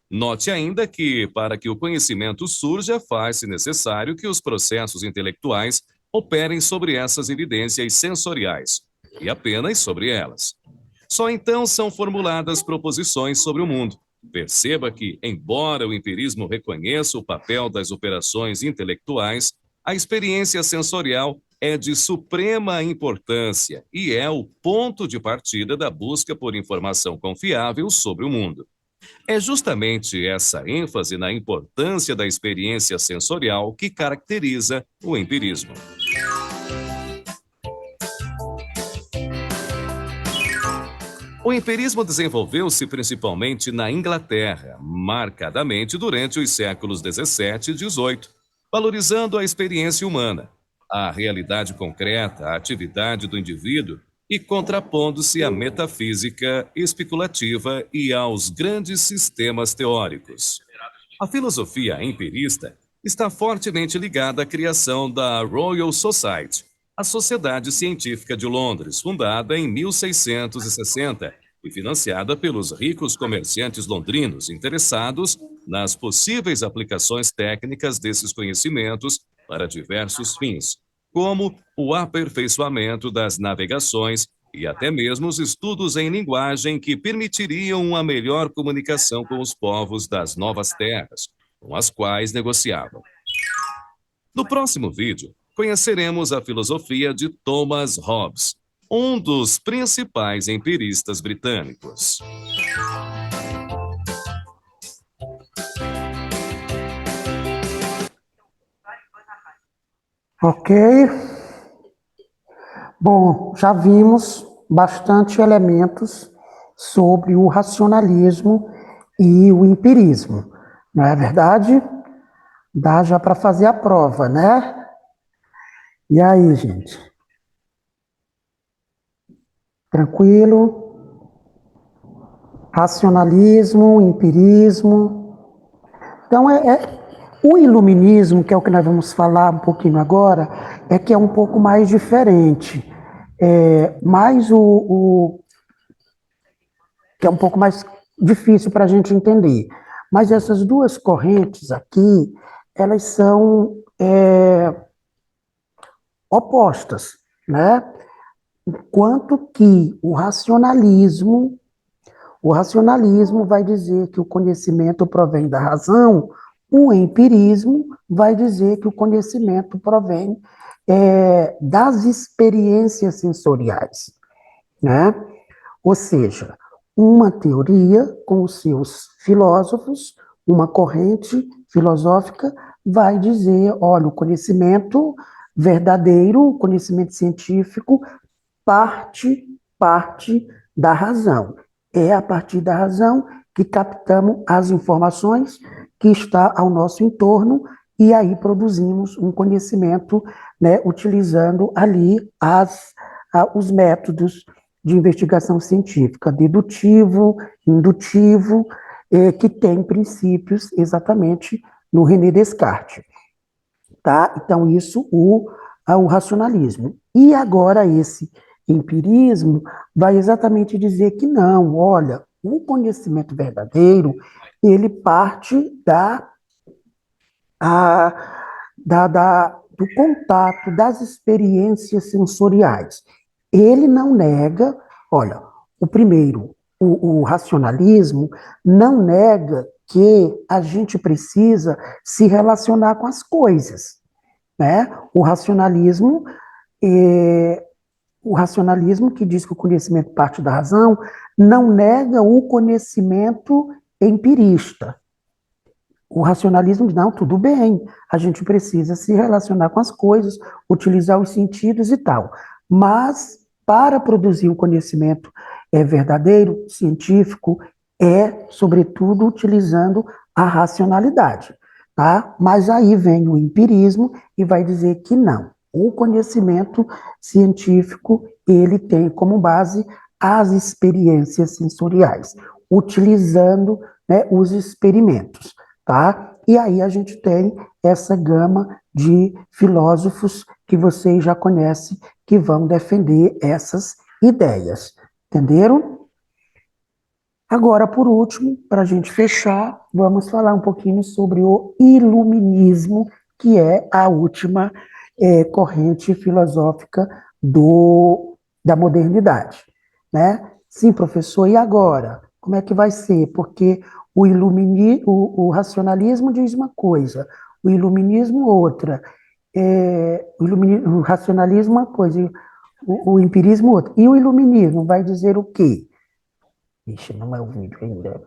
Note ainda que, para que o conhecimento surja, faz-se necessário que os processos intelectuais operem sobre essas evidências sensoriais, e apenas sobre elas. Só então são formuladas proposições sobre o mundo. Perceba que, embora o empirismo reconheça o papel das operações intelectuais, a experiência sensorial é de suprema importância e é o ponto de partida da busca por informação confiável sobre o mundo. É justamente essa ênfase na importância da experiência sensorial que caracteriza o empirismo. O empirismo desenvolveu-se principalmente na Inglaterra, marcadamente durante os séculos 17 e 18, valorizando a experiência humana, a realidade concreta, a atividade do indivíduo e contrapondo-se à metafísica especulativa e aos grandes sistemas teóricos. A filosofia empirista está fortemente ligada à criação da Royal Society, a Sociedade Científica de Londres, fundada em 1660 e financiada pelos ricos comerciantes londrinos interessados nas possíveis aplicações técnicas desses conhecimentos para diversos fins, como o aperfeiçoamento das navegações e até mesmo os estudos em linguagem que permitiriam uma melhor comunicação com os povos das novas terras, com as quais negociavam. No próximo vídeo, conheceremos a filosofia de Thomas Hobbes, um dos principais empiristas britânicos. Ok. Bom, já vimos bastante elementos sobre o racionalismo e o empirismo, não é verdade? Dá já para fazer a prova, né? E aí, gente? Tranquilo? Racionalismo, empirismo. Então, o iluminismo, que é o que nós vamos falar um pouquinho agora, é que é um pouco mais diferente. Mais que é um pouco mais difícil para a gente entender. Mas essas duas correntes aqui, elas são opostas, né? Enquanto que o racionalismo vai dizer que o conhecimento provém da razão, o empirismo vai dizer que o conhecimento provém das experiências sensoriais, né? Ou seja, uma teoria com os seus filósofos, uma corrente filosófica vai dizer, olha, o conhecimento verdadeiro, o conhecimento científico, parte da razão. É a partir da razão que captamos as informações que está ao nosso entorno e aí produzimos um conhecimento, né, utilizando ali os métodos de investigação científica, dedutivo, indutivo, que tem princípios exatamente no René Descartes. Tá? Então, isso o racionalismo. E agora esse empirismo vai exatamente dizer que não, olha, o conhecimento verdadeiro, ele parte do contato, das experiências sensoriais. Ele não nega, olha, o primeiro, o racionalismo não nega que a gente precisa se relacionar com as coisas, né? O racionalismo que diz que o conhecimento parte da razão não nega o conhecimento empirista. O racionalismo diz, não, tudo bem, a gente precisa se relacionar com as coisas, utilizar os sentidos e tal. Mas, para produzir um conhecimento verdadeiro, científico, sobretudo, utilizando a racionalidade. Tá? Mas aí vem o empirismo e vai dizer que não. O conhecimento científico, ele tem como base as experiências sensoriais, utilizando, né, os experimentos. Tá? E aí a gente tem essa gama de filósofos que vocês já conhecem, que vão defender essas ideias. Entenderam? Agora, por último, para a gente fechar, vamos falar um pouquinho sobre o iluminismo, que é a última corrente filosófica da modernidade. Né? Sim, professor, e agora? Como é que vai ser? Porque o racionalismo diz uma coisa, o iluminismo outra, o racionalismo uma coisa, e o empirismo outra. E o iluminismo vai dizer o quê? Ixi, não é o vídeo ainda.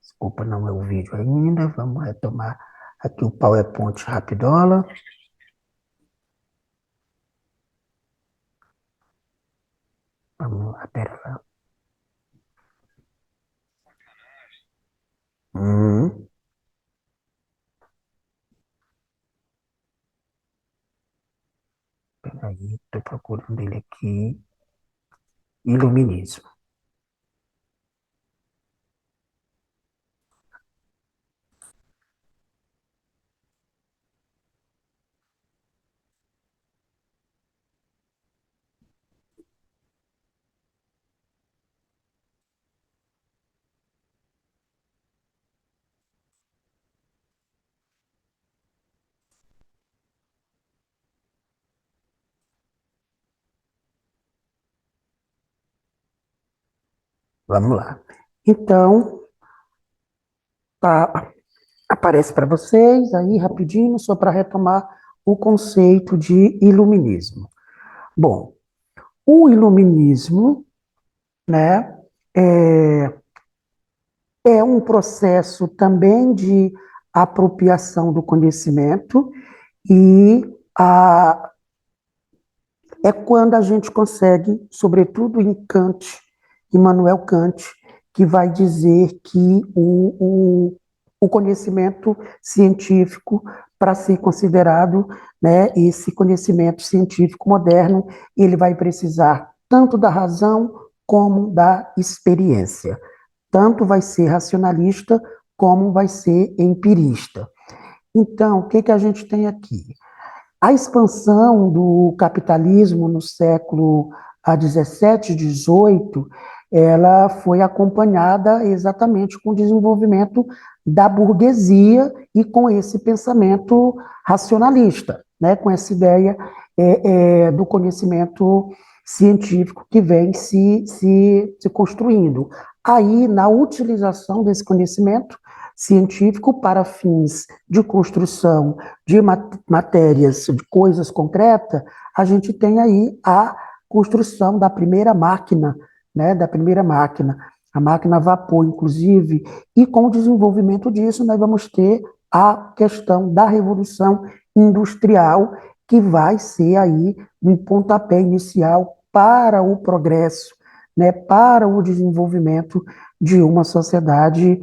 Desculpa, não é o vídeo ainda. Vamos retomar aqui o PowerPoint rapidola. Vamos lá, pera lá. Peraí, estou procurando ele aqui. Iluminismo. Vamos lá. Então, aparece para vocês aí rapidinho, só para retomar o conceito de iluminismo. Bom, o iluminismo, né, é um processo também de apropriação do conhecimento e é quando a gente consegue, sobretudo em Kant, Immanuel Kant, que vai dizer que o conhecimento científico, para ser considerado, né, esse conhecimento científico moderno, ele vai precisar tanto da razão como da experiência. Tanto vai ser racionalista como vai ser empirista. Então, o que a gente tem aqui? A expansão do capitalismo no século XVII, XVIII, ela foi acompanhada exatamente com o desenvolvimento da burguesia e com esse pensamento racionalista, né, com essa ideia do conhecimento científico que vem se construindo. Aí, na utilização desse conhecimento científico para fins de construção de matérias, de coisas concretas, a gente tem aí a construção da primeira máquina, né, a máquina a vapor, inclusive, e com o desenvolvimento disso nós vamos ter a questão da revolução industrial, que vai ser aí um pontapé inicial para o progresso, né, para o desenvolvimento de uma sociedade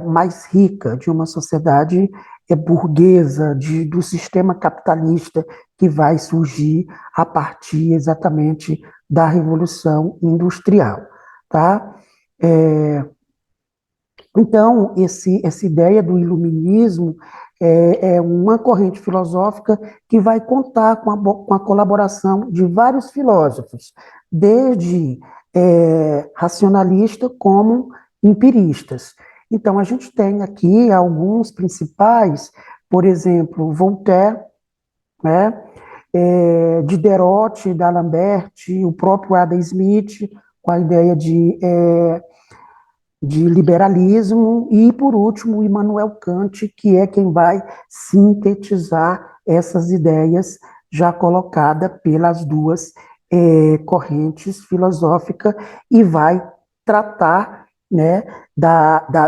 mais rica, de uma sociedade burguesa, do sistema capitalista que vai surgir a partir exatamente da Revolução Industrial. Tá? Então, essa ideia do iluminismo é uma corrente filosófica que vai contar com a colaboração de vários filósofos, desde racionalistas como empiristas. Então, a gente tem aqui alguns principais, por exemplo, Voltaire, né? Diderot, D'Alembert, o próprio Adam Smith, com a ideia de liberalismo, e, por último, Immanuel Kant, que é quem vai sintetizar essas ideias já colocadas pelas duas correntes filosóficas e vai tratar, né,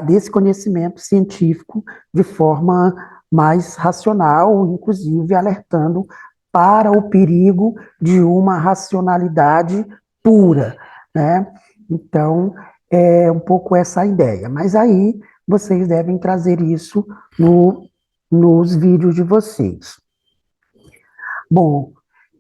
desse conhecimento científico de forma mais racional, inclusive alertando para o perigo de uma racionalidade pura, né? Então, é um pouco essa a ideia. Mas aí vocês devem trazer isso nos vídeos de vocês. Bom,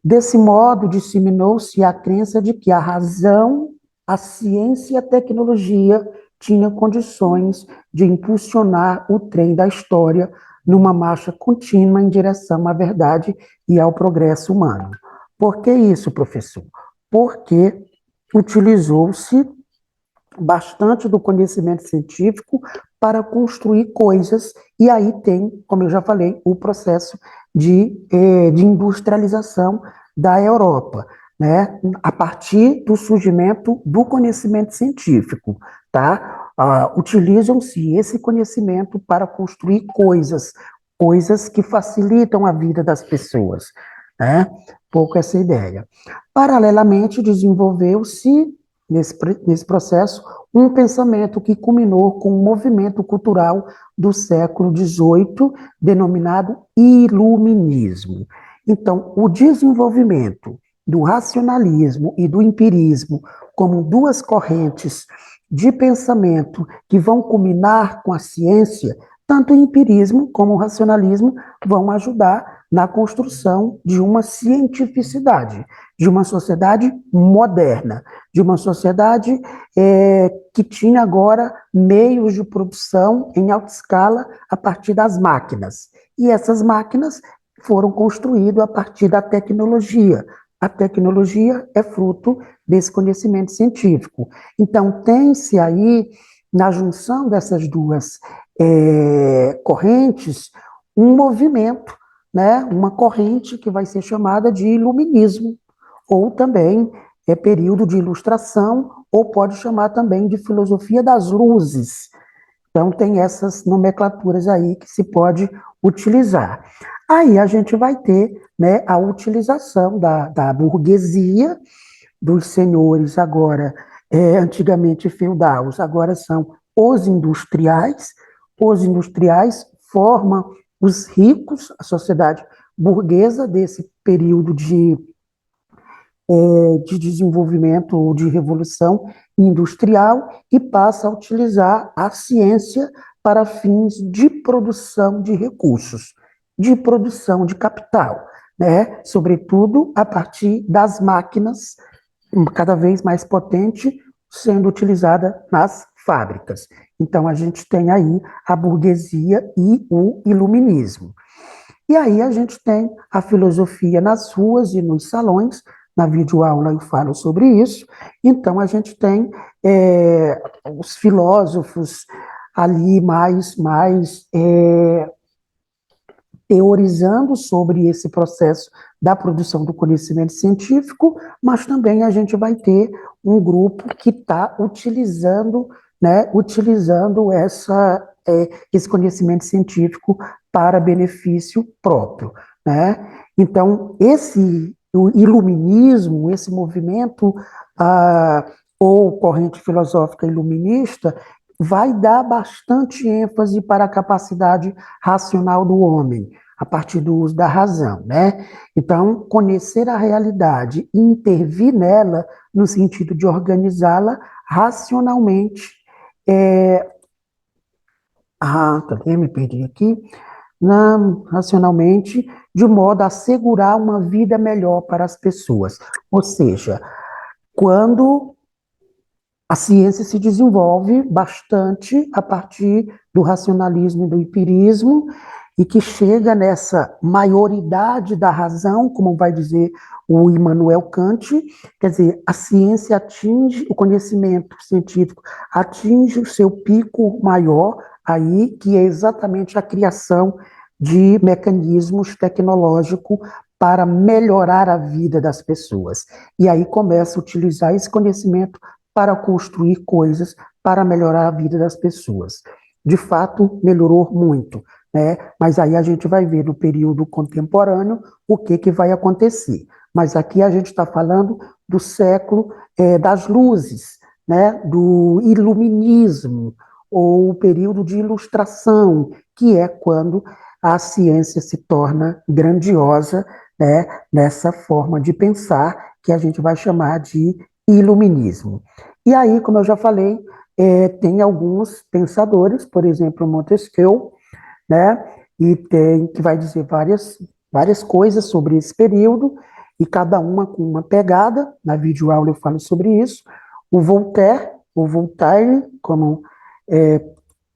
desse modo disseminou-se a crença de que a razão, a ciência e a tecnologia tinham condições de impulsionar o trem da história numa marcha contínua em direção à verdade e ao progresso humano. Por que isso, professor? Porque utilizou-se bastante do conhecimento científico para construir coisas, e aí tem, como eu já falei, o processo de industrialização da Europa, né, a partir do surgimento do conhecimento científico, tá? Utilizam-se esse conhecimento para construir coisas que facilitam a vida das pessoas, né? Pouco essa ideia. Paralelamente, desenvolveu-se nesse processo, um pensamento que culminou com um movimento cultural do século XVIII, denominado Iluminismo. Então, o desenvolvimento do racionalismo e do empirismo como duas correntes de pensamento que vão culminar com a ciência, tanto o empirismo como o racionalismo vão ajudar na construção de uma cientificidade, de uma sociedade moderna, de uma sociedade que tinha agora meios de produção em alta escala a partir das máquinas. E essas máquinas foram construídas a partir da tecnologia. A tecnologia é fruto desse conhecimento científico. Então, tem-se aí, na junção dessas duas correntes, um movimento, né, uma corrente que vai ser chamada de iluminismo, ou também período de ilustração, ou pode chamar também de filosofia das luzes. Então, tem essas nomenclaturas aí que se pode utilizar. Aí a gente vai ter, né, a utilização da burguesia, dos senhores agora, antigamente feudais, agora são os industriais. Os industriais formam os ricos, a sociedade burguesa desse período de desenvolvimento ou de revolução industrial e passa a utilizar a ciência para fins de produção de recursos, de produção de capital, né? Sobretudo a partir das máquinas cada vez mais potente sendo utilizada nas fábricas. Então a gente tem aí a burguesia e o iluminismo. E aí a gente tem a filosofia nas ruas e nos salões. Na videoaula eu falo sobre isso. Então, a gente tem os filósofos ali mais teorizando sobre esse processo da produção do conhecimento científico, mas também a gente vai ter um grupo que está utilizando esse conhecimento científico para benefício próprio, né? Então, o iluminismo, esse movimento ou corrente filosófica iluminista, vai dar bastante ênfase para a capacidade racional do homem, a partir do uso da razão, né? Então, conhecer a realidade e intervir nela, no sentido de organizá-la racionalmente. Também me perdi aqui. Racionalmente, de modo a assegurar uma vida melhor para as pessoas. Ou seja, quando a ciência se desenvolve bastante a partir do racionalismo e do empirismo, e que chega nessa maioridade da razão, como vai dizer o Immanuel Kant, quer dizer, a ciência atinge, o conhecimento científico atinge o seu pico maior, aí, que é exatamente a criação de mecanismos tecnológicos para melhorar a vida das pessoas. E aí começa a utilizar esse conhecimento para construir coisas para melhorar a vida das pessoas. De fato, melhorou muito, né? Mas aí a gente vai ver no período contemporâneo o que vai acontecer. Mas aqui a gente está falando do século das luzes, né? Do iluminismo, ou o período de ilustração, que é quando a ciência se torna grandiosa, né, nessa forma de pensar que a gente vai chamar de iluminismo. E aí, como eu já falei, tem alguns pensadores, por exemplo, Montesquieu, né, e tem que vai dizer várias coisas sobre esse período, e cada uma com uma pegada. Na videoaula eu falo sobre isso. O Voltaire, como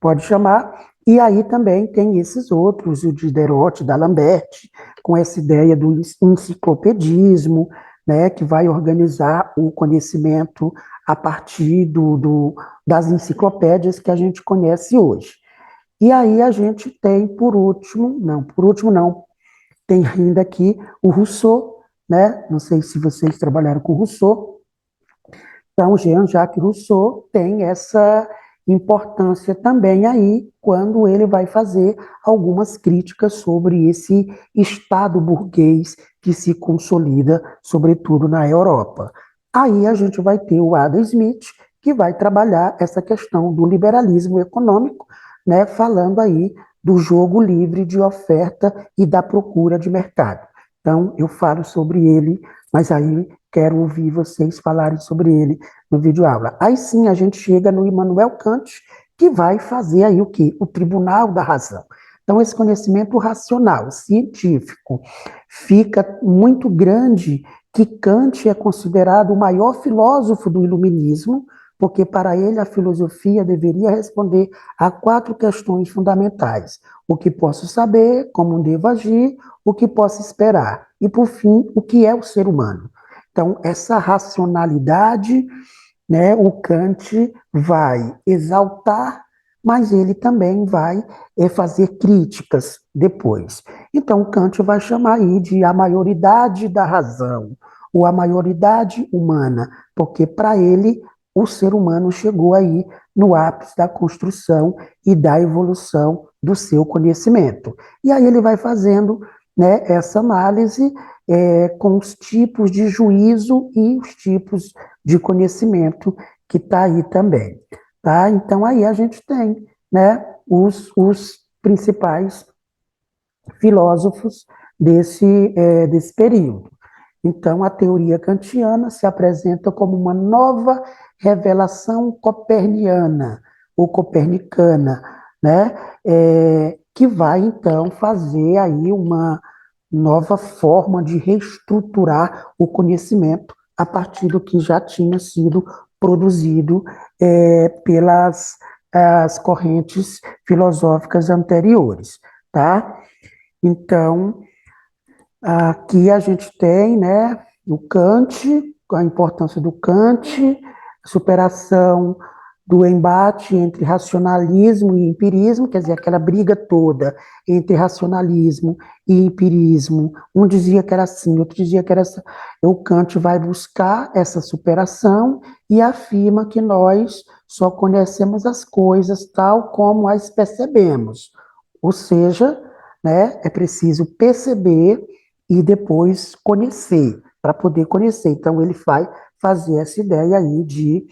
pode chamar, e aí também tem esses outros, o Diderot, d'Alembert, com essa ideia do enciclopedismo, né, que vai organizar o conhecimento a partir das enciclopédias que a gente conhece hoje. E aí a gente tem, por último não, tem ainda aqui o Rousseau, né, não sei se vocês trabalharam com Rousseau. Então, Jean-Jacques Rousseau tem essa importância também aí, quando ele vai fazer algumas críticas sobre esse Estado burguês que se consolida, sobretudo na Europa. Aí a gente vai ter o Adam Smith, que vai trabalhar essa questão do liberalismo econômico, né, falando aí do jogo livre de oferta e da procura de mercado. Então, eu falo sobre ele, mas aí quero ouvir vocês falarem sobre ele no videoaula. Aí sim a gente chega no Immanuel Kant, que vai fazer aí o quê? O tribunal da razão. Então esse conhecimento racional, científico, fica muito grande, que Kant é considerado o maior filósofo do iluminismo, porque para ele a filosofia deveria responder a 4 questões fundamentais: o que posso saber, como devo agir, o que posso esperar, e por fim, o que é o ser humano. Então, essa racionalidade, né, o Kant vai exaltar, mas ele também vai fazer críticas depois. Então, Kant vai chamar aí de a maioridade da razão, ou a maioridade humana, porque para ele o ser humano chegou aí no ápice da construção e da evolução do seu conhecimento. E aí ele vai fazendo, né, essa análise com os tipos de juízo e os tipos de conhecimento que está aí também. Tá? Então, aí a gente tem, né, os principais filósofos desse período. Então, a teoria kantiana se apresenta como uma nova revelação coperniana, ou copernicana, né, que vai, então, fazer aí uma nova forma de reestruturar o conhecimento a partir do que já tinha sido produzido pelas as correntes filosóficas anteriores, tá? Então, aqui a gente tem, né, o Kant, a importância do Kant, a superação do embate entre racionalismo e empirismo, quer dizer, aquela briga toda entre racionalismo e empirismo. Um dizia que era assim, outro dizia que era assim. O Kant vai buscar essa superação e afirma que nós só conhecemos as coisas tal como as percebemos. Ou seja, né, é preciso perceber e depois conhecer, para poder conhecer. Então, ele vai fazer essa ideia aí de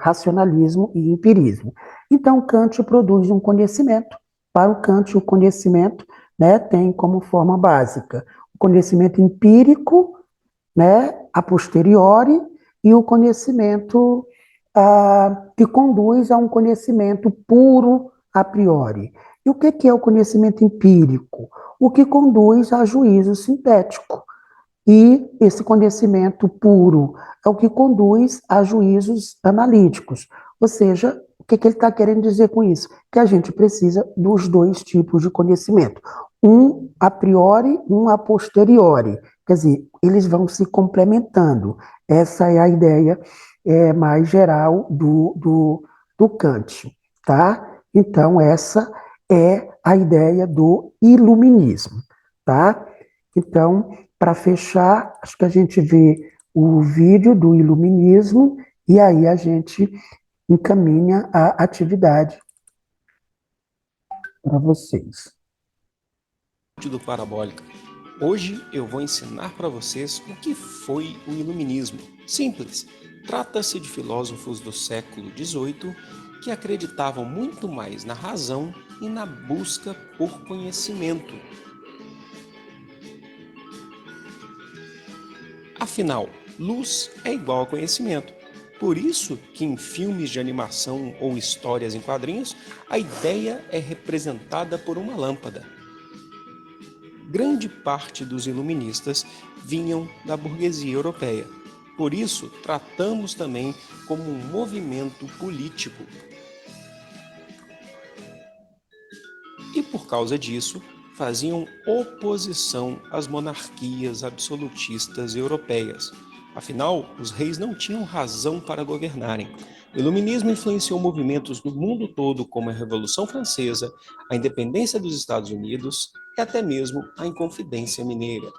racionalismo e empirismo. Então, Kant produz um conhecimento. Para o Kant, o conhecimento, né, tem como forma básica o conhecimento empírico, né, a posteriori, e o conhecimento que conduz a um conhecimento puro a priori. E o que é o conhecimento empírico? O que conduz a juízo sintético. E esse conhecimento puro é o que conduz a juízos analíticos. Ou seja, o que ele está querendo dizer com isso? Que a gente precisa dos 2 tipos de conhecimento. Um a priori, um a posteriori. Quer dizer, eles vão se complementando. Essa é a ideia mais geral do Kant. Tá? Então, essa é a ideia do iluminismo, tá? Então, para fechar, acho que a gente vê o vídeo do iluminismo e aí a gente encaminha a atividade para vocês. Do Parabólica. Hoje eu vou ensinar para vocês o que foi o iluminismo. Simples. Trata-se de filósofos do século XVIII que acreditavam muito mais na razão e na busca por conhecimento. Afinal, luz é igual a conhecimento. Por isso que em filmes de animação ou histórias em quadrinhos, a ideia é representada por uma lâmpada. Grande parte dos iluministas vinham da burguesia europeia. Por isso, tratamos também como um movimento político. E por causa disso, faziam oposição às monarquias absolutistas europeias. Afinal, os reis não tinham razão para governarem. O iluminismo influenciou movimentos no mundo todo, como a Revolução Francesa, a independência dos Estados Unidos e até mesmo a Inconfidência Mineira.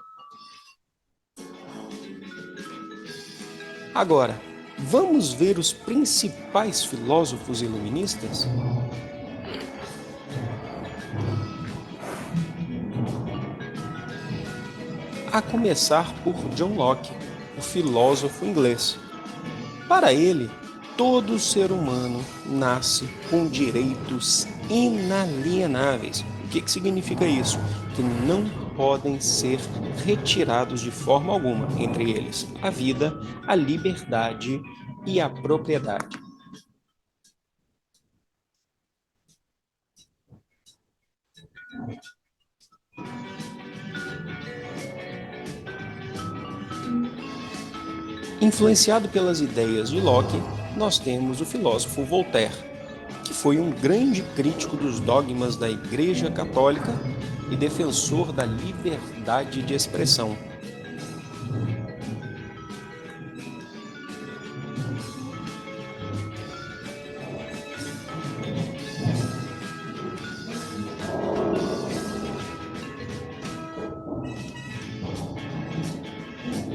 Agora, vamos ver os principais filósofos iluministas? A começar por John Locke, o filósofo inglês. Para ele, todo ser humano nasce com direitos inalienáveis. O que significa isso? Que não podem ser retirados de forma alguma, entre eles a vida, a liberdade e a propriedade. Influenciado pelas ideias de Locke, nós temos o filósofo Voltaire, que foi um grande crítico dos dogmas da Igreja Católica e defensor da liberdade de expressão.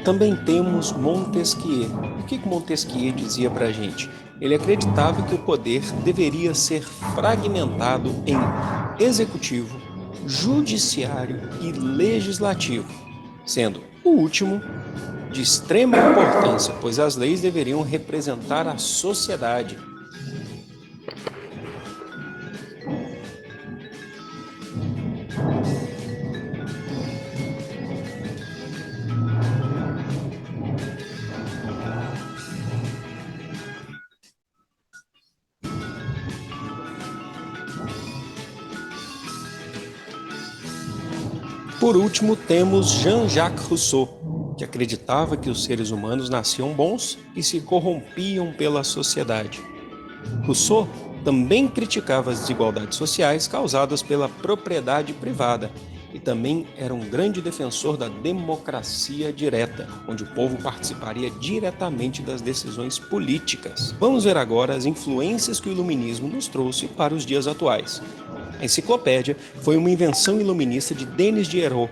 Também temos Montesquieu. O que Montesquieu dizia para a gente? Ele acreditava que o poder deveria ser fragmentado em executivo, judiciário e legislativo, sendo o último de extrema importância, pois as leis deveriam representar a sociedade. Por último, temos Jean-Jacques Rousseau, que acreditava que os seres humanos nasciam bons e se corrompiam pela sociedade. Rousseau também criticava as desigualdades sociais causadas pela propriedade privada e também era um grande defensor da democracia direta, onde o povo participaria diretamente das decisões políticas. Vamos ver agora as influências que o iluminismo nos trouxe para os dias atuais. A enciclopédia foi uma invenção iluminista de Denis Diderot.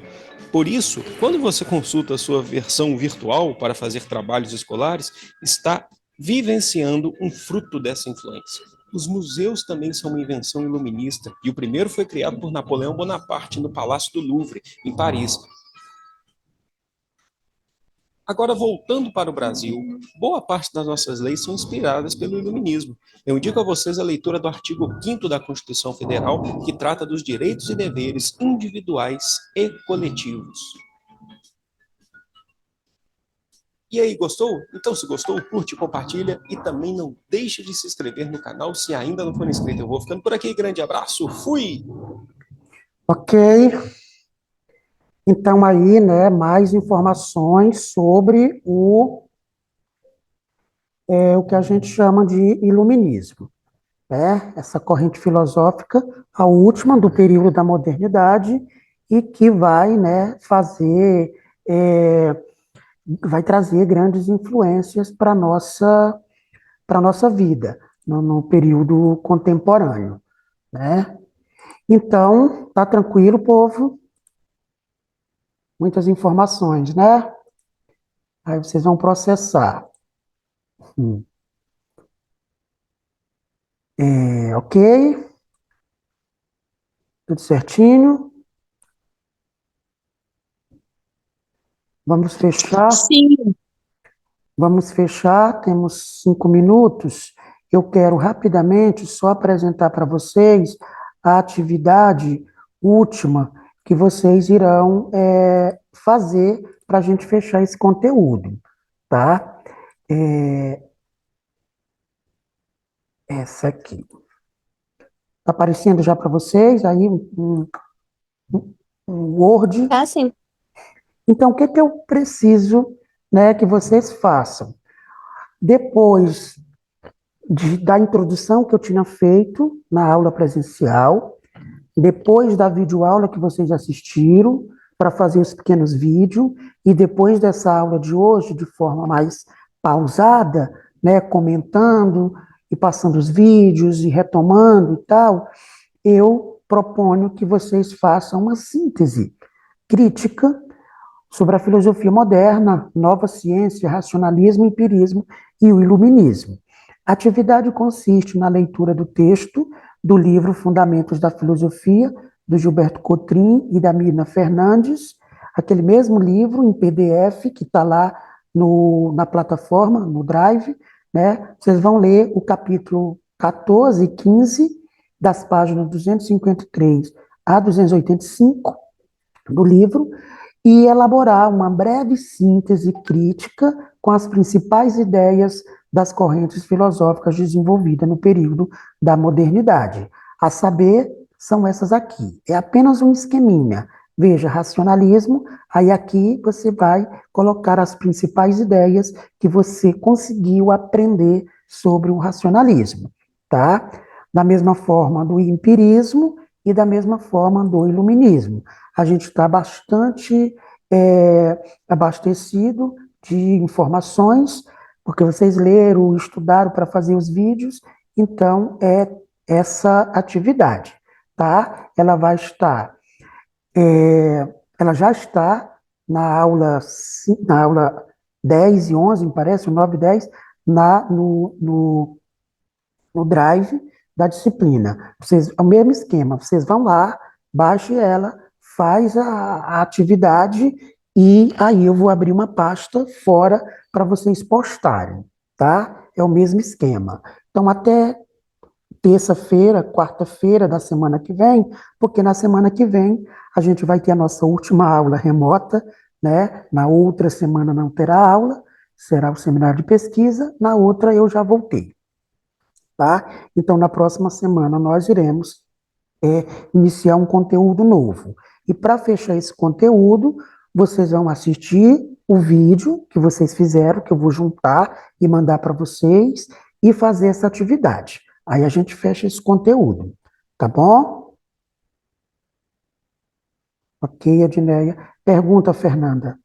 Por isso, quando você consulta a sua versão virtual para fazer trabalhos escolares, está vivenciando um fruto dessa influência. Os museus também são uma invenção iluminista, e o primeiro foi criado por Napoleão Bonaparte no Palácio do Louvre, em Paris. Agora, voltando para o Brasil, boa parte das nossas leis são inspiradas pelo iluminismo. Eu indico a vocês a leitura do artigo 5º da Constituição Federal, que trata dos direitos e deveres individuais e coletivos. E aí, gostou? Então, se gostou, curte, compartilha e também não deixe de se inscrever no canal se ainda não for inscrito. Eu vou ficando por aqui, grande abraço, fui! Ok. Então, aí, né, mais informações sobre o que a gente chama de iluminismo, né? Essa corrente filosófica, a última do período da modernidade, e que vai, né, vai trazer grandes influências para a nossa vida, no período contemporâneo, né? Então, tá tranquilo, povo? Muitas informações, né? Aí vocês vão processar. Hum. Ok? Tudo certinho? Vamos fechar? Sim. Vamos fechar, temos 5 minutos. Eu quero rapidamente só apresentar para vocês a atividade última que vocês irão fazer para a gente fechar esse conteúdo, tá? Essa aqui. Está aparecendo já para vocês aí um Word. Tá sim. Então, o que que eu preciso, né, que vocês façam? Depois da introdução que eu tinha feito na aula presencial, depois da videoaula que vocês assistiram, para fazer os pequenos vídeos, e depois dessa aula de hoje, de forma mais pausada, né, comentando e passando os vídeos e retomando e tal, eu proponho que vocês façam uma síntese crítica sobre a filosofia moderna, nova ciência, racionalismo, empirismo e o iluminismo. A atividade consiste na leitura do texto do livro Fundamentos da Filosofia, do Gilberto Cotrim e da Mirna Fernandes, aquele mesmo livro em PDF que está lá na plataforma, no Drive, né? Vocês vão ler o capítulo 14 e 15 das páginas 253 a 285 do livro, e elaborar uma breve síntese crítica com as principais ideias das correntes filosóficas desenvolvidas no período da modernidade. A saber, são essas aqui. É apenas um esqueminha. Veja, racionalismo, aí aqui você vai colocar as principais ideias que você conseguiu aprender sobre o racionalismo, tá? Da mesma forma do empirismo e da mesma forma do iluminismo. A gente está bastante abastecido de informações, porque vocês leram, estudaram para fazer os vídeos, então é essa atividade, tá? Ela vai estar, ela já está na aula 10 e 11, me parece, 9 e 10, no Drive da disciplina. Vocês, é o mesmo esquema, vocês vão lá, baixe ela, faz a atividade e aí eu vou abrir uma pasta fora para vocês postarem, tá? É o mesmo esquema. Então, até terça-feira, quarta-feira da semana que vem, porque na semana que vem a gente vai ter a nossa última aula remota, né? Na outra semana não terá aula, será o seminário de pesquisa, na outra eu já voltei. Tá? Então, na próxima semana, nós iremos iniciar um conteúdo novo. E para fechar esse conteúdo, vocês vão assistir o vídeo que vocês fizeram, que eu vou juntar e mandar para vocês, e fazer essa atividade. Aí a gente fecha esse conteúdo. Tá bom? Ok, Edneia. Pergunta, Fernanda.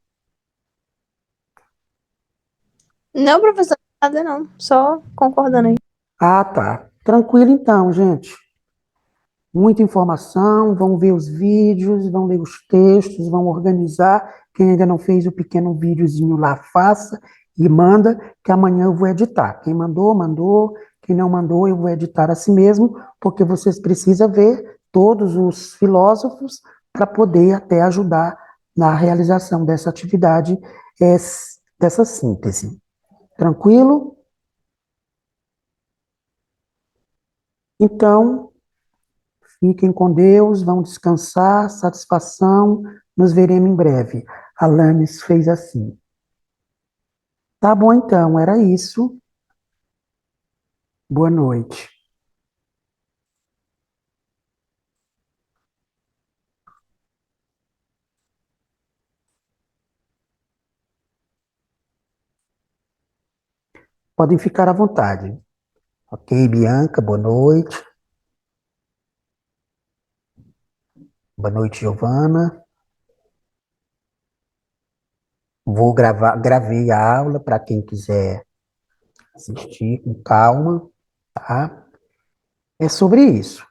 Não, professor, nada não. Só concordando aí. Ah, tá. Tranquilo então, gente. Muita informação, vão ver os vídeos, vão ler os textos, vão organizar. Quem ainda não fez o pequeno videozinho lá, faça e manda, que amanhã eu vou editar. Quem mandou, mandou. Quem não mandou, eu vou editar assim mesmo, porque vocês precisam ver todos os filósofos para poder até ajudar na realização dessa atividade, dessa síntese. Tranquilo? Então, fiquem com Deus, vão descansar, satisfação, nos veremos em breve. A Lanes fez assim. Tá bom, então, era isso. Boa noite. Podem ficar à vontade. Ok, Bianca, boa noite. Boa noite, Giovana. Gravei a aula para quem quiser assistir com calma, tá? É sobre isso.